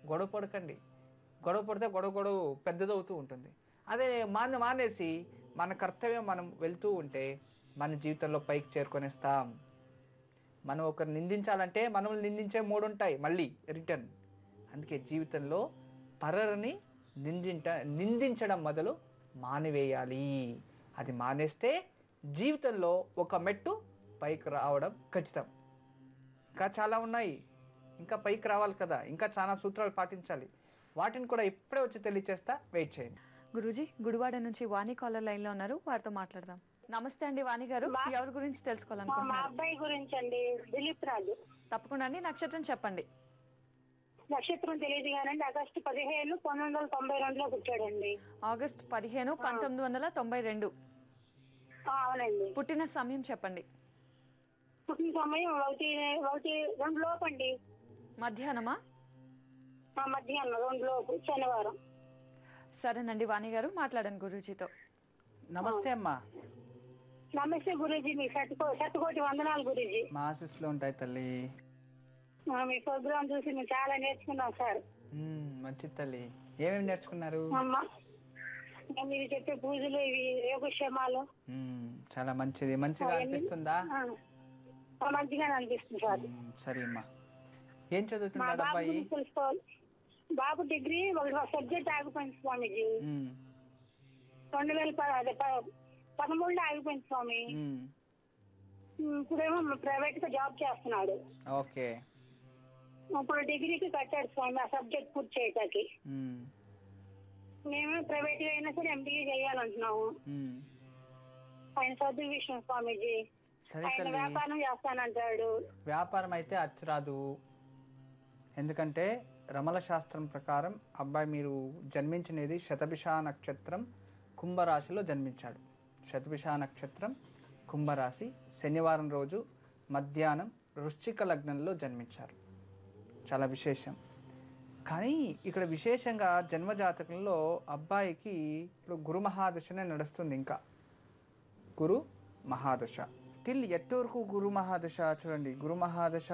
గొడవ పడకండి. గొడవ పడితే గొడవ పెద్దదవుతూ ఉంటుంది. అదే మానేసి మన కర్తవ్యం మనం వెళ్తూ ఉంటే మన జీవితంలో పైకి చేరుకొనేస్తాం. మనం ఒకరు నిందించాలంటే మనల్ని నిందించే 3 ఉంటాయి మళ్ళీ రిటర్న్. అందుకే జీవితంలో పరులని నిందించడం మొదలు మానివేయాలి. అది మానేస్తే జీవితంలో ఒక మెట్టు పైకి రావడం ఖచ్చితం. ఇంకా చాలా ఉన్నాయి, ఇంకా పైకి రావాలి కదా, ఇంకా చాలా సూత్రాలు పాటించాలి. వాటిని కూడా ఇప్పుడే వచ్చి తెలియచేస్తా, వెయిట్ చేయండి. గురూజీ, గుడివాడ నుంచి వాణి కాలర్ లైన్ లో ఉన్నారు, వారితో మాట్లాడదాం. నమస్తే అండి వాణి గారు, ఎవరి గురించి తెలుసుకోవాలనుకుంటున్నారు? అబ్బాయి గురించి అండి, దిలీప్ రాజు. తప్పకుండా అండి, నక్షత్రం చెప్పండి. నక్షత్రం తెలియదు కానండి, ఆగస్టు 15, 1992లో పుట్టాడండి. ఆగస్టు 15, 1992. అవునండి. పుట్టిన సమయం చెప్పండి. పుట్టిన సమయం 1-2 లోపు అండి. మధ్యాహ్నమా? మధ్యాహ్నం 2 లోపు, శనివారం. సరేనండి వాణి గారు, మాట్లాడండి గురూజీతో. నమస్తే అమ్మా. నమస్తే గురూజీ, మీ శతకోటి వందనాలు గురూజీ. మా ఆశీస్సులు ఉంటాయి తల్లి. మీ ప్రోగ్రామ్ చూసి మేము చాలా నేర్చుకున్నాం సార్. మంచి తల్లి. ఏమేమి నేర్చుకున్నారు? మీరు చెప్పే పూజలు, ఇవి యోగక్షేమాలు చాలా మంచిది. మంచిగా అనిపిస్తుందా? మంచిగానే అనిపిస్తుంది సార్. సరే అమ్మా, ఏం చదువుతున్నాడు అబ్బాయి? తెలుసుకోవాలి. బాబు డిగ్రీ ఒక సబ్జెక్ట్ ఆగిపోయింది స్వామిజీ. 2013లో ఆగిపోయింది స్వామి. ఇప్పుడేమో ప్రైవేట్ గా జాబ్ చేస్తున్నాడు. ఓకే. ఇప్పుడు డిగ్రీకి కట్టాడు స్వామి ఆ సబ్జెక్ట్ పూర్తి చేయటానికి. మేము ప్రైవేట్ గా అయినా సరే ఎంబీఏ చేయాలంటున్నాము. ఆయన చదువు విషయం స్వామిజీ. ఆయన వ్యాపారం చేస్తానంటాడు. వ్యాపారం అయితే అచ్చరాదు. ఎందుకంటే రమల శాస్త్రం ప్రకారం అబ్బాయి మీరు జన్మించినది శతభిష నక్షత్రం కుంభరాశిలో జన్మించాడు. శతభిష నక్షత్రం కుంభరాశి, శనివారం రోజు మధ్యాహ్నం వృశ్చిక లగ్నంలో జన్మించారు. చాలా విశేషం. కానీ ఇక్కడ విశేషంగా జన్మజాతకంలో అబ్బాయికి ఇప్పుడు గురు మహాదశనే నడుస్తుంది. ఇంకా గురు మహాదశ టిల్ ఎట్టవరకు గురు మహాదశ చూడండి. గురు మహాదశ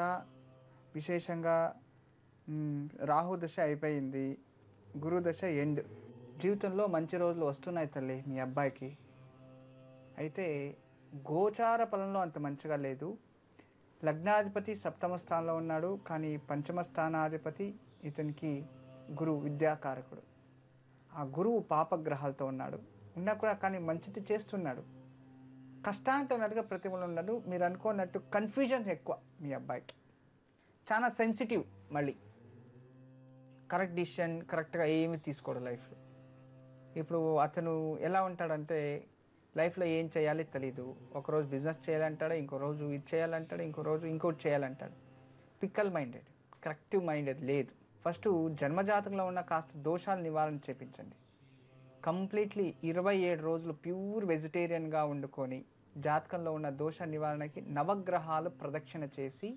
విశేషంగా రాహుదశ అయిపోయింది, గురుదశ ఎండ్. జీవితంలో మంచి రోజులు వస్తున్నాయి తల్లి మీ అబ్బాయికి. అయితే గోచార ఫలంలో అంత మంచిగా లేదు. లగ్నాధిపతి సప్తమ స్థానంలో ఉన్నాడు, కానీ పంచమ స్థానాధిపతి ఇతనికి గురువు విద్యాకారకుడు. ఆ గురువు పాపగ్రహాలతో ఉన్నా కూడా కానీ మంచిది చేస్తున్నాడు. కష్టానికి అన్నట్టుగా ప్రతిమలు ఉన్నాడు. మీరు అనుకున్నట్టు కన్ఫ్యూజన్ ఎక్కువ మీ అబ్బాయికి. చాలా సెన్సిటివ్. మళ్ళీ కరెక్ట్ డిసిషన్ కరెక్ట్గా ఏమీ తీసుకోడు లైఫ్లో. ఇప్పుడు అతను ఎలా ఉంటాడంటే లైఫ్లో ఏం చేయాలి తెలీదు. ఒకరోజు బిజినెస్ చేయాలంటాడు, ఇంకో రోజు ఇది చేయాలంటాడు, ఇంకో రోజు ఇంకోటి చేయాలంటాడు. పిక్కల్ మైండెడ్, కరెక్టివ్ మైండెడ్ లేదు. ఫస్ట్ జన్మజాతకంలో ఉన్న కాస్త దోషాలు నివారణ చేయించండి. కంప్లీట్లీ 27 రోజులు ప్యూర్ వెజిటేరియన్గా వండుకొని జాతకంలో ఉన్న దోష నివారణకి నవగ్రహాలు ప్రదక్షిణ చేసి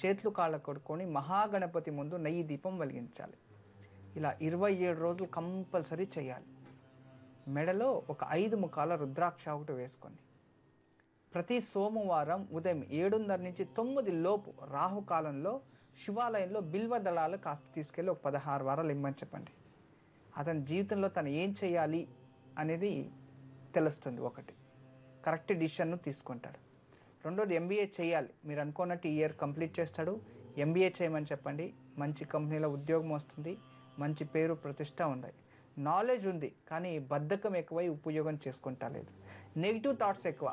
చేతులు కాళ్ళ కొడుకొని మహాగణపతి ముందు నెయ్యి దీపం వెలిగించాలి. ఇలా 27 రోజులు కంపల్సరీ చేయాలి. మెడలో ఒక 5 ముఖాల రుద్రాక్ష ఒకటి వేసుకోండి. ప్రతి సోమవారం ఉదయం 7:30 నుంచి 9 లోపు రాహుకాలంలో శివాలయంలో బిల్వ దళాలు కాస్త తీసుకెళ్ళి ఒక 16 వారాలు ఇమ్మని చెప్పండి. అతని జీవితంలో తను ఏం చేయాలి అనేది తెలుస్తుంది. ఒకటి కరెక్ట్ డిసిషన్ను తీసుకుంటాడు. రెండోది ఎంబీఏ చేయాలి. మీరు అనుకున్నట్టు ఈ ఇయర్ కంప్లీట్ చేస్తాడు. ఎంబీఏ చేయమని చెప్పండి. మంచి కంపెనీలో ఉద్యోగం వస్తుంది, మంచి పేరు ప్రతిష్ట ఉంది, నాలెడ్జ్ ఉంది, కానీ బద్ధకం ఎక్కువై ఉపయోగం చేసుకుంటా లేదు. నెగిటివ్ థాట్స్ ఎక్కువ.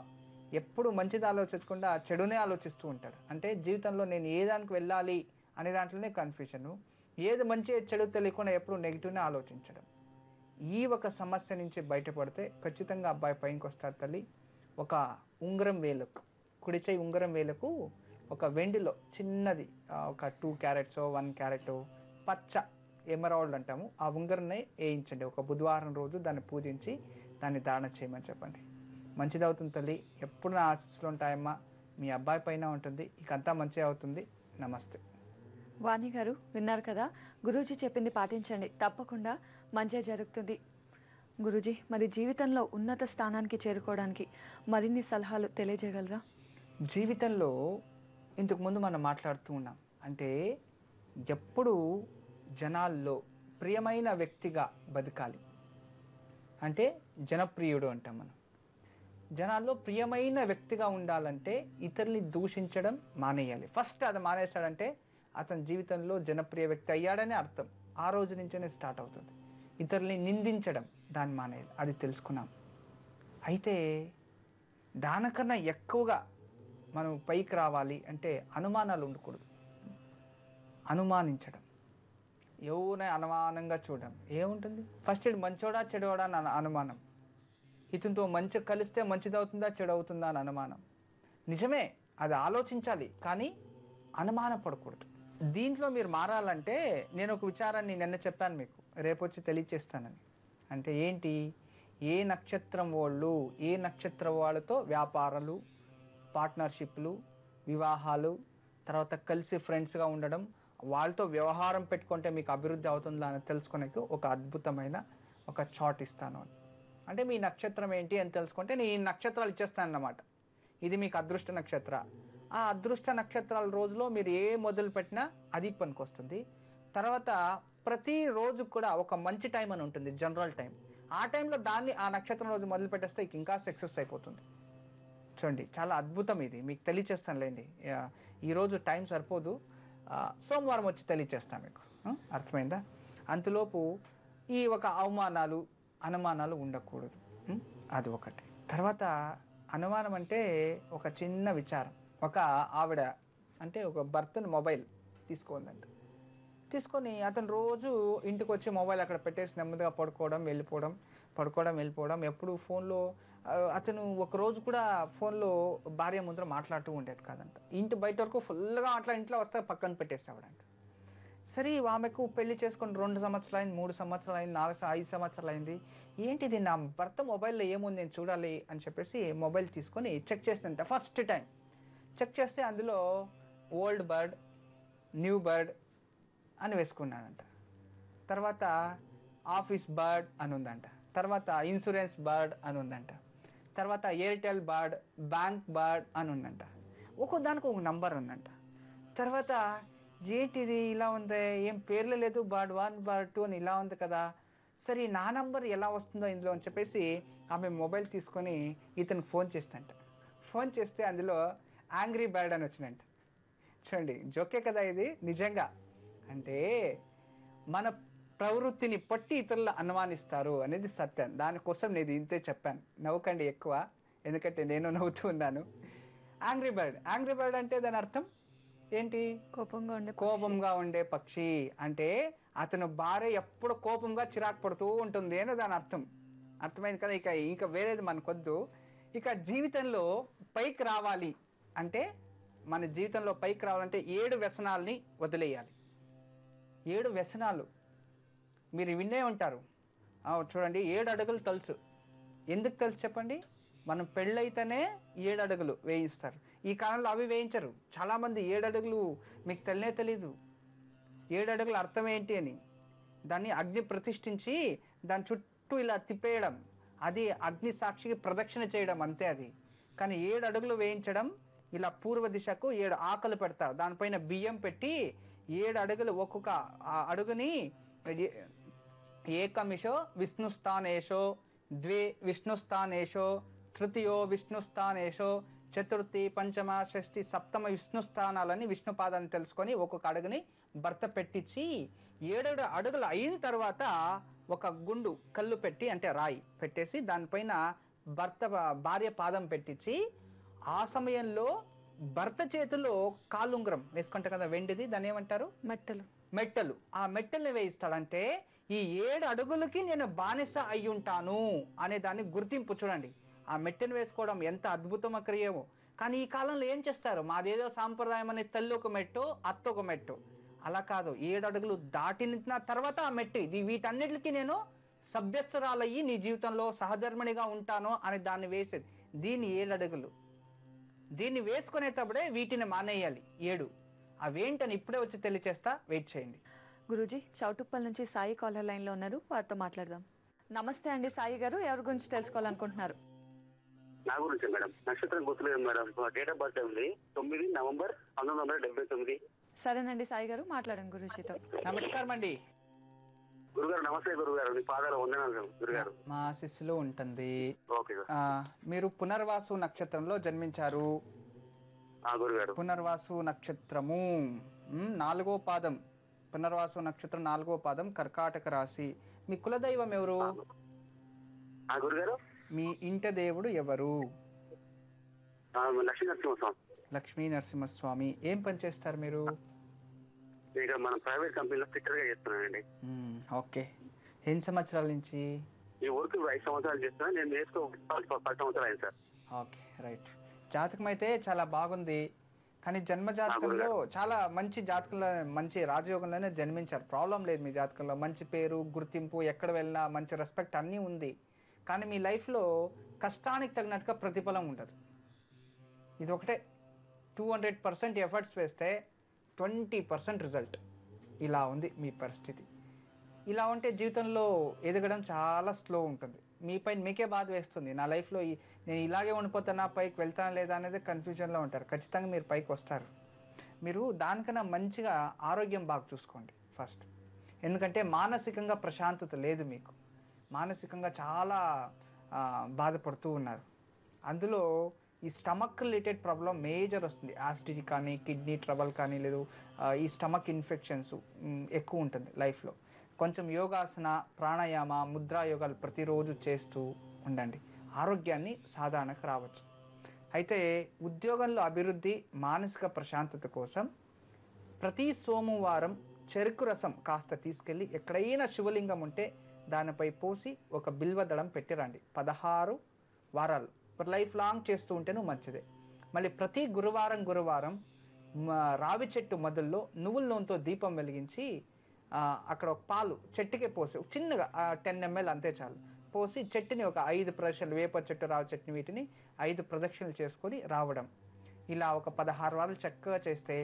ఎప్పుడు మంచిది ఆలోచించకుండా చెడునే ఆలోచిస్తూ ఉంటాడు. అంటే జీవితంలో నేను ఏ దానికి వెళ్ళాలి అనే దాంట్లోనే కన్ఫ్యూజను. ఏది మంచి చెడు తెలియకుండా ఎప్పుడు నెగిటివ్నే ఆలోచించడం. ఈ ఒక సమస్య నుంచి బయటపడితే ఖచ్చితంగా అబ్బాయి పైకి వస్తాడు తల్లి. ఒక ఉంగరం వేలకు, కుడి చేయి ఉంగరం వేలకు ఒక వెండిలో చిన్నది ఒక 2 క్యారెట్స్ 1 క్యారెట్ పచ్చ ఎమరాల్డ్ అంటాము, ఆ ఉంగరాన్ని వేయించండి. ఒక బుధవారం రోజు దాన్ని పూజించి దాన్ని ధారణ చేయమని చెప్పండి. మంచిదవుతుంది తల్లి, ఎప్పుడు నా ఆశీస్సులు ఉంటాయమ్మా, మీ అబ్బాయి పైన ఉంటుంది, ఇక అంతా మంచిగా అవుతుంది. నమస్తే. వాణి గారు విన్నారు కదా, గురూజీ చెప్పింది పాటించండి, తప్పకుండా మంచి జరుగుతుంది. గురూజీ, మరి జీవితంలో ఉన్నత స్థానానికి చేరుకోవడానికి మరిన్ని సలహాలు తెలియజేయగలరా? జీవితంలో ఇంతకుముందు మనం మాట్లాడుతూ ఉన్నాం, అంటే ఎప్పుడు జనాల్లో ప్రియమైన వ్యక్తిగా బతకాలి, అంటే జనప్రియుడు అంటాం మనం. జనాల్లో ప్రియమైన వ్యక్తిగా ఉండాలంటే ఇతరుల్ని దూషించడం మానేయాలి. ఫస్ట్ అది మానేశాడంటే అతని జీవితంలో జనప్రియ వ్యక్తి అయ్యాడని అర్థం. ఆ రోజు నుంచే స్టార్ట్ అవుతుంది. ఇతరుల్ని నిందించడం దాన్ని మానేయాలి, అది తెలుసుకున్నాం. అయితే దానికన్నా ఎక్కువగా మనం పైకి రావాలి అంటే అనుమానాలు ఉండకూడదు. అనుమానించడం, ఎవరైనా అనుమానంగా చూడడం ఏముంటుంది? ఫస్ట్ ఇది మంచోడా చెడోడా అని అనుమానం, ఇతనితో మంచి కలిస్తే మంచిదవుతుందా చెడవుతుందా అని అనుమానం. నిజమే, అది ఆలోచించాలి, కానీ అనుమానపడకూడదు. దీంట్లో మీరు మారాలంటే నేను ఒక విచారాన్ని నిన్న చెప్పాను మీకు, రేపు వచ్చి తెలియచేస్తానని. అంటే ఏంటి? ఏ నక్షత్రం వాళ్ళు, ఏ నక్షత్రం వాళ్ళతో వ్యాపారాలు, పార్ట్నర్షిప్లు, వివాహాలు, తర్వాత కలిసి ఫ్రెండ్స్గా ఉండడం, వాళ్ళతో వ్యవహారం పెట్టుకుంటే మీకు అభివృద్ధి అవుతుందా అని తెలుసుకునేకి ఒక అద్భుతమైన ఒక చార్ట్ ఇస్తాను. అంటే మీ నక్షత్రం ఏంటి అని తెలుసుకుంటే నేను ఈ నక్షత్రాలు ఇచ్చేస్తాను అన్నమాట. ఇది మీకు అదృష్ట నక్షత్ర. ఆ అదృష్ట నక్షత్రాల రోజులో మీరు ఏ మొదలు పెట్టినా అది పనికి వస్తుంది. తర్వాత ప్రతిరోజు కూడా ఒక మంచి టైం అని ఉంటుంది, జనరల్ టైం. ఆ టైంలో దాన్ని ఆ నక్షత్రం రోజు మొదలు పెట్టేస్తే ఇంకా సక్సెస్ అయిపోతుంది. చూడండి, చాలా అద్భుతం ఇది, మీకు తెలియచేస్తానులేండి. ఈరోజు టైం సరిపోదు, సోమవారం వచ్చి తెలియచేస్తాను మీకు. అర్థమైందా? అంతలోపు ఈ ఒక అవమానాలు, అనుమానాలు ఉండకూడదు. అది ఒకటి. తర్వాత అనుమానం అంటే ఒక చిన్న విచారం. ఒక ఆవిడ అంటే ఒక భర్తను మొబైల్ తీసుకుందంట. తీసుకొని అతను రోజు ఇంటికి వచ్చి మొబైల్ అక్కడ పెట్టేసి నెమ్మదిగా పడుకోవడం వెళ్ళిపోవడం, ఎప్పుడు ఫోన్లో. అతను ఒకరోజు కూడా ఫోన్లో భార్య ముందర మాట్లాడుతూ ఉండేది కాదంట. ఇంటి బయట వరకు ఫుల్గా అట్లా ఇంట్లో వస్తే పక్కన పెట్టేసేవాడంట. సరే, ఆమెకు పెళ్లి చేసుకొని 2 సంవత్సరాలు అయింది, 3 సంవత్సరాలు అయింది, 5 సంవత్సరాలు అయింది. ఏంటిది, నా భర్త మొబైల్లో ఏముంది నేను చూడాలి అని చెప్పేసి మొబైల్ తీసుకొని చెక్ చేస్తుంట. ఫస్ట్ టైం చెక్ చేస్తే అందులో ఓల్డ్ బర్డ్, న్యూ బర్డ్ అని వేసుకున్నాడంట. తర్వాత ఆఫీస్ బర్డ్ అని ఉందంట. తర్వాత ఇన్సూరెన్స్ బర్డ్ అని ఉందంట. తర్వాత ఎయిర్టెల్ బర్డ్, బ్యాంక్ బర్డ్ అని ఉందంట. ఒక్కో దానికి ఒక నంబర్ ఉందంట. తర్వాత ఏంటిది ఇలా ఉంది, ఏం పేర్లు లేదు, బర్డ్ 1 బర్డ్ 2 అని ఇలా ఉంది కదా, సరే నా నంబర్ ఎలా వస్తుందో ఇందులో అని చెప్పేసి ఆమె మొబైల్ తీసుకొని ఇతనికి ఫోన్ చేస్తంట. ఫోన్ చేస్తే అందులో యాంగ్రీ బర్డ్ అని వచ్చిందంట. చూడండి, జోకే కదా ఇది, నిజంగా. అంటే మన ప్రవృత్తిని పట్టి ఇతరులు అనుమానిస్తారు అనేది సత్యం. దానికోసం నేను ఇంతే చెప్పాను. నవ్వుకండి ఎక్కువ, ఎందుకంటే నేను నవ్వుతూ ఉన్నాను. యాంగ్రీ బర్డ్ అంటే దాని అర్థం ఏంటి? కోపంగా ఉండే పక్షి. అంటే అతను భార్య ఎప్పుడు కోపంగా చిరాకు పడుతూ ఉంటుంది అని దాని అర్థం. అర్థమైంది కదా? ఇంకా వేరేది మనకొద్దు. ఇక జీవితంలో పైకి రావాలి అంటే, మన జీవితంలో పైకి రావాలంటే 7 వ్యసనాల్ని వదిలేయాలి. 7 వ్యసనాలు మీరు వినే ఉంటారు. చూడండి, 7 అడుగులు తెలుసు. ఎందుకు తెలుసు చెప్పండి? మనం పెళ్ళైతేనే 7 అడుగులు వేయిస్తారు. ఈ కాలంలో అవి వేయించరు. చాలామంది 7 అడుగులు మీకు తెలీదు. 7 అడుగుల అర్థం ఏంటి అని. దాన్ని అగ్ని ప్రతిష్ఠించి దాని చుట్టూ ఇలా తిప్పేయడం, అది అగ్ని సాక్షికి ప్రదక్షిణ చేయడం, అంతే అది. కానీ 7 అడుగులు వేయించడం, ఇలా పూర్వ దిశకు 7 ఆకలు పెడతారు, దానిపైన బియ్యం పెట్టి 7 అడుగులు ఒక్కొక్క అడుగుని ఏకమిషో విష్ణుస్థానేషో, ద్వే విష్ణుస్థానేషో, తృతీయో విష్ణుస్థానేషో, చతుర్థి, పంచమ, షష్ఠి, సప్తమ విష్ణుస్థానాలని విష్ణుపాదాన్ని తెలుసుకొని ఒక్కొక్క అడుగుని భర్త పెట్టించి 7 అడుగులు అయిన తర్వాత ఒక గుండు కళ్ళు పెట్టి, అంటే రాయి పెట్టేసి దానిపైన భార్య పాదం పెట్టించి, ఆ సమయంలో భర్త చేతిలో కాలుంగరం వేసుకుంటారు కదా, వెండిది, దాన్ని ఏమంటారు? మెట్టలు. ఆ మెట్టల్ని వేయిస్తాడంటే ఈ 7 అడుగులకి నేను బానిస అయి ఉంటాను అనే దాన్ని గుర్తింపు. చూడండి, ఆ మెట్టను వేసుకోవడం ఎంత అద్భుతమ క్రియమో. కానీ ఈ కాలంలో ఏం చేస్తారు? మాదేదో సాంప్రదాయం అనే తల్లి ఒక మెట్టు, అత్త ఒక మెట్టు. అలా కాదు, 7 అడుగులు దాటిన తర్వాత ఆ మెట్టు. వీటన్నిటికీ నేను సభ్యస్తురాలయ్యి నీ జీవితంలో సహధర్మిణిగా ఉంటాను అని దాన్ని వేసేది. దీని 7 అడుగులు. దీన్ని వేసుకునేటప్పుడే వీటిని మానేయాలి 7. అవేంటని ఇప్పుడే వచ్చి తెలియచేస్తా, వెయిట్ చేయండి. గురూజీ, చౌటుప్పల్ నుంచి సాయి కాలర్ లైన్లో ఉన్నారు, వారితో మాట్లాడదాం. నమస్తే అండి సాయి గారు, ఎవరి గురించి తెలుసుకోవాలనుకుంటున్నారు? నా గురించి మేడం. నక్షత్రం గుర్తులేదు మేడం. డేట్ ఆఫ్ బర్త్ ఉంది 9 నవంబర్ 1979. సరేనండి సాయి గారు, మాట్లాడండి గురూజీతో. నమస్కారం అండి గురుగారు. నమస్తే గురుగారు. మీ పాదాలు వందనాలు గురుగారు. మా ఆశీస్సులో ఉంటుంది. ఓకే మీరు పునర్వాసు నక్షత్రంలో జన్మించారు. గురుగారు. పునర్వాసు నక్షత్రము 4వ పాదం. పునర్వాసు నక్షత్రం 4వ పాదం, కర్కాటక రాశి. మీ కులదైవం ఎవరు? గురుగారు. మీ ఇంటి దేవుడు ఎవరు? లక్ష్మీ నరసింహస్వామి. లక్ష్మీ నరసింహస్వామి. ఏం పని చేస్తారు మీరు? ఇక్కడ మన ప్రైవేట్ కంపెనీలో ఫిట్టర్ గా చేస్తున్నానండి. ఓకే. ఎన్ని సంవత్సరాల నుంచి? ఈ వర్క్ 5 సంవత్సరాలు చేస్తున్నా. నేను నేర్చుకో 10 సంవత్సరాలు అయింది సార్. Okay, right. జాతకం అయితే చాలా బాగుంది, కానీ జన్మ జాతకంలో చాలా మంచి జాతకంలో, మంచి రాజయోగంలోనే జన్మించారు. ప్రాబ్లం లేదు మీ జాతకంలో. మంచి పేరు, గుర్తింపు, ఎక్కడ వెళ్ళినా మంచి రెస్పెక్ట్ అన్నీ ఉంది. కానీ మీ లైఫ్లో కష్టానికి తగినట్టుగా ప్రతిఫలం ఉండదు. ఇది ఒకటే. 200% ఎఫర్ట్స్ వేస్తే 20% రిజల్ట్. ఇలా ఉంది మీ పరిస్థితి. ఇలా ఉంటే జీవితంలో ఎదగడం చాలా స్లో ఉంటుంది. మీపైన మీకే బాధ వేస్తుంది. నా లైఫ్లో నేను ఇలాగే ఉండిపోతానా, పైకి వెళ్తానా లేదా అనేది కన్ఫ్యూజన్లో ఉంటారు. ఖచ్చితంగా మీరు పైకి వస్తారు. మీరు దానికన్నా మంచిగా ఆరోగ్యం బాగా చూసుకోండి ఫస్ట్. ఎందుకంటే మానసికంగా ప్రశాంతత లేదు మీకు. మానసికంగా చాలా బాధపడుతూ ఉన్నారు. అందులో ఈ స్టమక్ రిలేటెడ్ ప్రాబ్లం మేజర్ వస్తుంది. యాసిడిటీ కానీ, కిడ్నీ ట్రబుల్ కానీ, లేదు ఈ స్టమక్ ఇన్ఫెక్షన్స్ ఎక్కువ ఉంటుంది లైఫ్లో. కొంచెం యోగాసన, ప్రాణాయామ, ముద్రా యోగాలు ప్రతిరోజు చేస్తూ ఉండండి. ఆరోగ్యాన్ని సాధారణకు రావచ్చు. అయితే ఉద్యోగంలో అభివృద్ధి, మానసిక ప్రశాంతత కోసం ప్రతి సోమవారం చెరుకు రసం కాస్త తీసుకెళ్ళి ఎక్కడైనా శివలింగం ఉంటే దానిపై పోసి ఒక బిల్వదళం పెట్టిరండి. 16 వారాలు లైఫ్ లాంగ్ చేస్తూ ఉంటేనూ మంచిదే. మళ్ళీ ప్రతి గురువారం రావి చెట్టు మొదల్లో నువ్వుల నూనెతో దీపం వెలిగించి అక్కడ ఒక పాలు చెట్టుకే పోసి చిన్నగా 10 ml అంతే చాలు పోసి చెట్టుని ఒక 5 ప్రదక్షిణలు, వేప చెట్టు, రావి చెట్టుని, వీటిని 5 ప్రదక్షిణలు చేసుకొని రావడం. ఇలా ఒక 16 వారాలు చక్కగా చేస్తే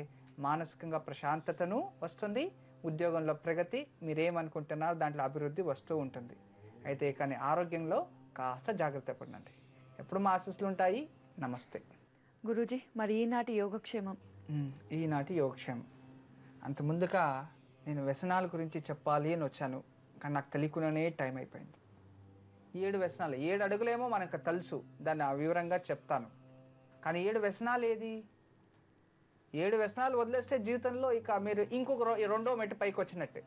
మానసికంగా ప్రశాంతతను వస్తుంది. ఉద్యోగంలో ప్రగతి, మీరేమనుకుంటున్నారో దాంట్లో అభివృద్ధి వస్తూ ఉంటుంది. అయితే కానీ ఆరోగ్యంలో కాస్త జాగ్రత్త పడండి. ఎప్పుడు మా ఆశీస్సులు ఉంటాయి. నమస్తే గురూజీ. మరి ఈనాటి యోగక్షేమం? ఈనాటి యోగక్షేమం అంత ముందుగా నేను వ్యసనాల గురించి చెప్పాలి అని వచ్చాను, కానీ నాకు తెలియకుండానే టైం అయిపోయింది. 7 వ్యసనాలు, 7 అడుగులేమో మనకు తెలుసు, దాన్ని వివరంగా చెప్తాను. కానీ 7 వ్యసనాలు ఏది? 7 వ్యసనాలు వదిలేస్తే జీవితంలో ఇక మీరు ఇంకొక 2వ మెట్టు పైకి వచ్చినట్టే.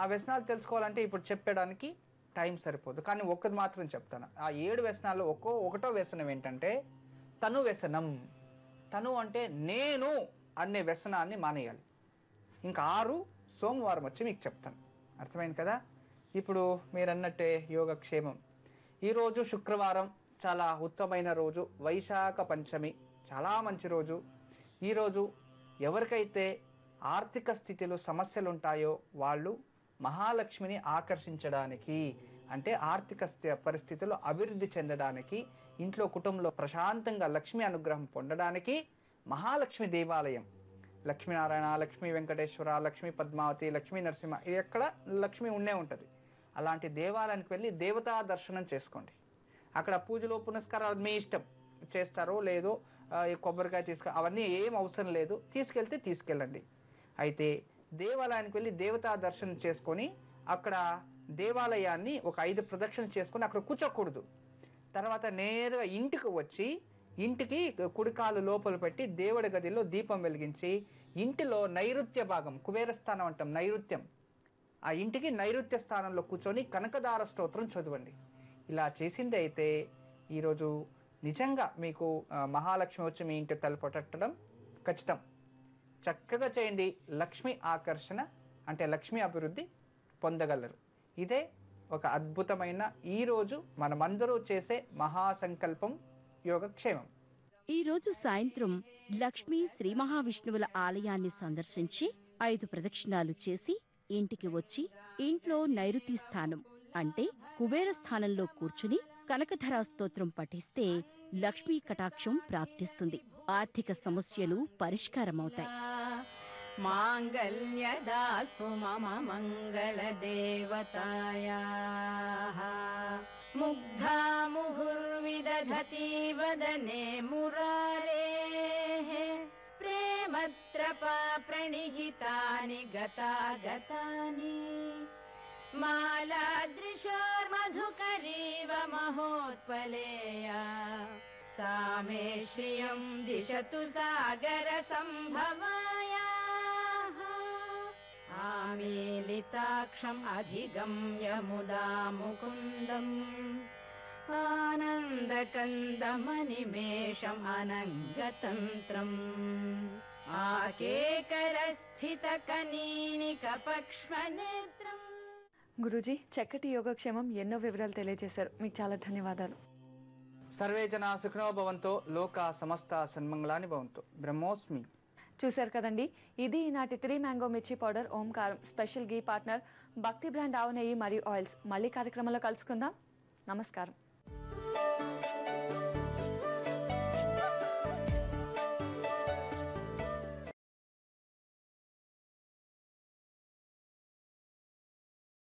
ఆ వ్యసనాలు తెలుసుకోవాలంటే ఇప్పుడు చెప్పడానికి టైం సరిపోదు, కానీ ఒక్కటి మాత్రం చెప్తాను. ఆ 7 వ్యసనాలు ఒకటో వ్యసనం ఏంటంటే తను వ్యసనం. తను అంటే నేను అనే వ్యసనాన్ని మానేయాలి. ఇంకా 6 సోమవారం వచ్చి మీకు చెప్తాను. అర్థమైంది కదా? ఇప్పుడు మీరు అన్నట్టే యోగక్షేమం. ఈరోజు శుక్రవారం, చాలా ఉత్తమమైన రోజు. వైశాఖ పంచమి, చాలా మంచి రోజు. ఈరోజు ఎవరికైతే ఆర్థిక స్థితిలో సమస్యలు ఉంటాయో వాళ్ళు మహాలక్ష్మిని ఆకర్షించడానికి, అంటే ఆర్థిక పరిస్థితుల్లో అభివృద్ధి చెందడానికి, ఇంట్లో కుటుంబంలో ప్రశాంతంగా లక్ష్మి అనుగ్రహం పొందడానికి మహాలక్ష్మి దేవాలయం, లక్ష్మీనారాయణ, లక్ష్మీ వెంకటేశ్వర, లక్ష్మీ పద్మావతి, లక్ష్మీ నరసింహ, ఎక్కడ లక్ష్మి ఉండే ఉంటుంది. అలాంటి దేవాలయానికి వెళ్ళి దేవతా దర్శనం చేసుకోండి. అక్కడ పూజలు పునస్కారాలు మీ ఇష్టం, చేస్తారో లేదో, కొబ్బరికాయ అవన్నీ ఏం అవసరం లేదు. తీసుకెళ్తే తీసుకెళ్ళండి. అయితే దేవాలయానికి వెళ్ళి దేవతా దర్శనం చేసుకొని అక్కడ దేవాలయాన్ని ఒక 5 ప్రదక్షిణలు చేసుకొని అక్కడ కూర్చోకూడదు. తర్వాత నేరుగా ఇంటికి వచ్చి ఇంటికి కుడికాలు లోపల పెట్టి దేవుడి గదిలో దీపం వెలిగించి ఇంటిలో నైరుత్య భాగం, కుబేరస్థానం అంటాం, నైరుత్యం, ఆ ఇంటికి నైరుత్య స్థానంలో కూర్చొని కనకదార స్తోత్రం చదవండి. ఇలా చేసింది అయితే ఈరోజు నిజంగా మీకు మహాలక్ష్మి వచ్చి మీ ఇంటి తలుపట్టడం ఖచ్చితం. చక్కగా చేయండి. లక్ష్మి ఆకర్షణ అంటే లక్ష్మి అభివృద్ధి పొందగలరు. ఇదే ఒక అద్భుతమైన ఈరోజు మనమందరూ చేసే మహాసంకల్పం యోగక్షేమం. ఈరోజు సాయంత్రం లక్ష్మీ శ్రీ మహావిష్ణువుల ఆలయాన్ని సందర్శించి 5 ప్రదక్షిణాలు చేసి ఇంటికి వచ్చి ఇంట్లో నైరుతి స్థానం అంటే కుబేర స్థానంలో కూర్చుని కనకధరా స్తోత్రం పఠిస్తే లక్ష్మీ కటాక్షం ప్రాప్తిస్తుంది. ఆర్థిక సమస్యలు పరిష్కారమవుతాయి. మాంగళ్యదాస్తు మమ మంగళదేవతాయాః ముగ్ధా ముహుర్విదధతి వదనే మురారేః ప్రేమత్రపా ప్రణిహితాని గతాగతాని మాలాదృశోర్మధుకరీవ మహోత్పలేయా सा मे श्रियं दिशतु सागर संभवायाः आमीलिताक्षम् अधिगम्य मुदा मुकुन्दम् आनन्दकन्दमनिमेषम् अनङ्गतन्त्रम् आकेकरस्थितकनीनिकपक्ष्मनेत्रम्. గురూజీ, చక్కటి యోగక్షేమం ఎన్నో వివరాలు తెలియజేశారు. మీకు చాలా ధన్యవాదాలు. సర్వే జనా సుఖినో భవంతో లోకా సమస్త సన్మంగళాని భవంతో. బ్రహ్మోస్మి. చూశారు కదండి, ఇది ఈనాటి 3 మ్యాంగో మిర్చి పౌడర్ ఓంకారం స్పెషల్ గీ పార్ట్నర్ భక్తి బ్రాండ్ ఆవు నెయ్యి మరియు ఆయిల్స్. మళ్ళీ కార్యక్రమంలో కలుసుకుందాం. నమస్కారం.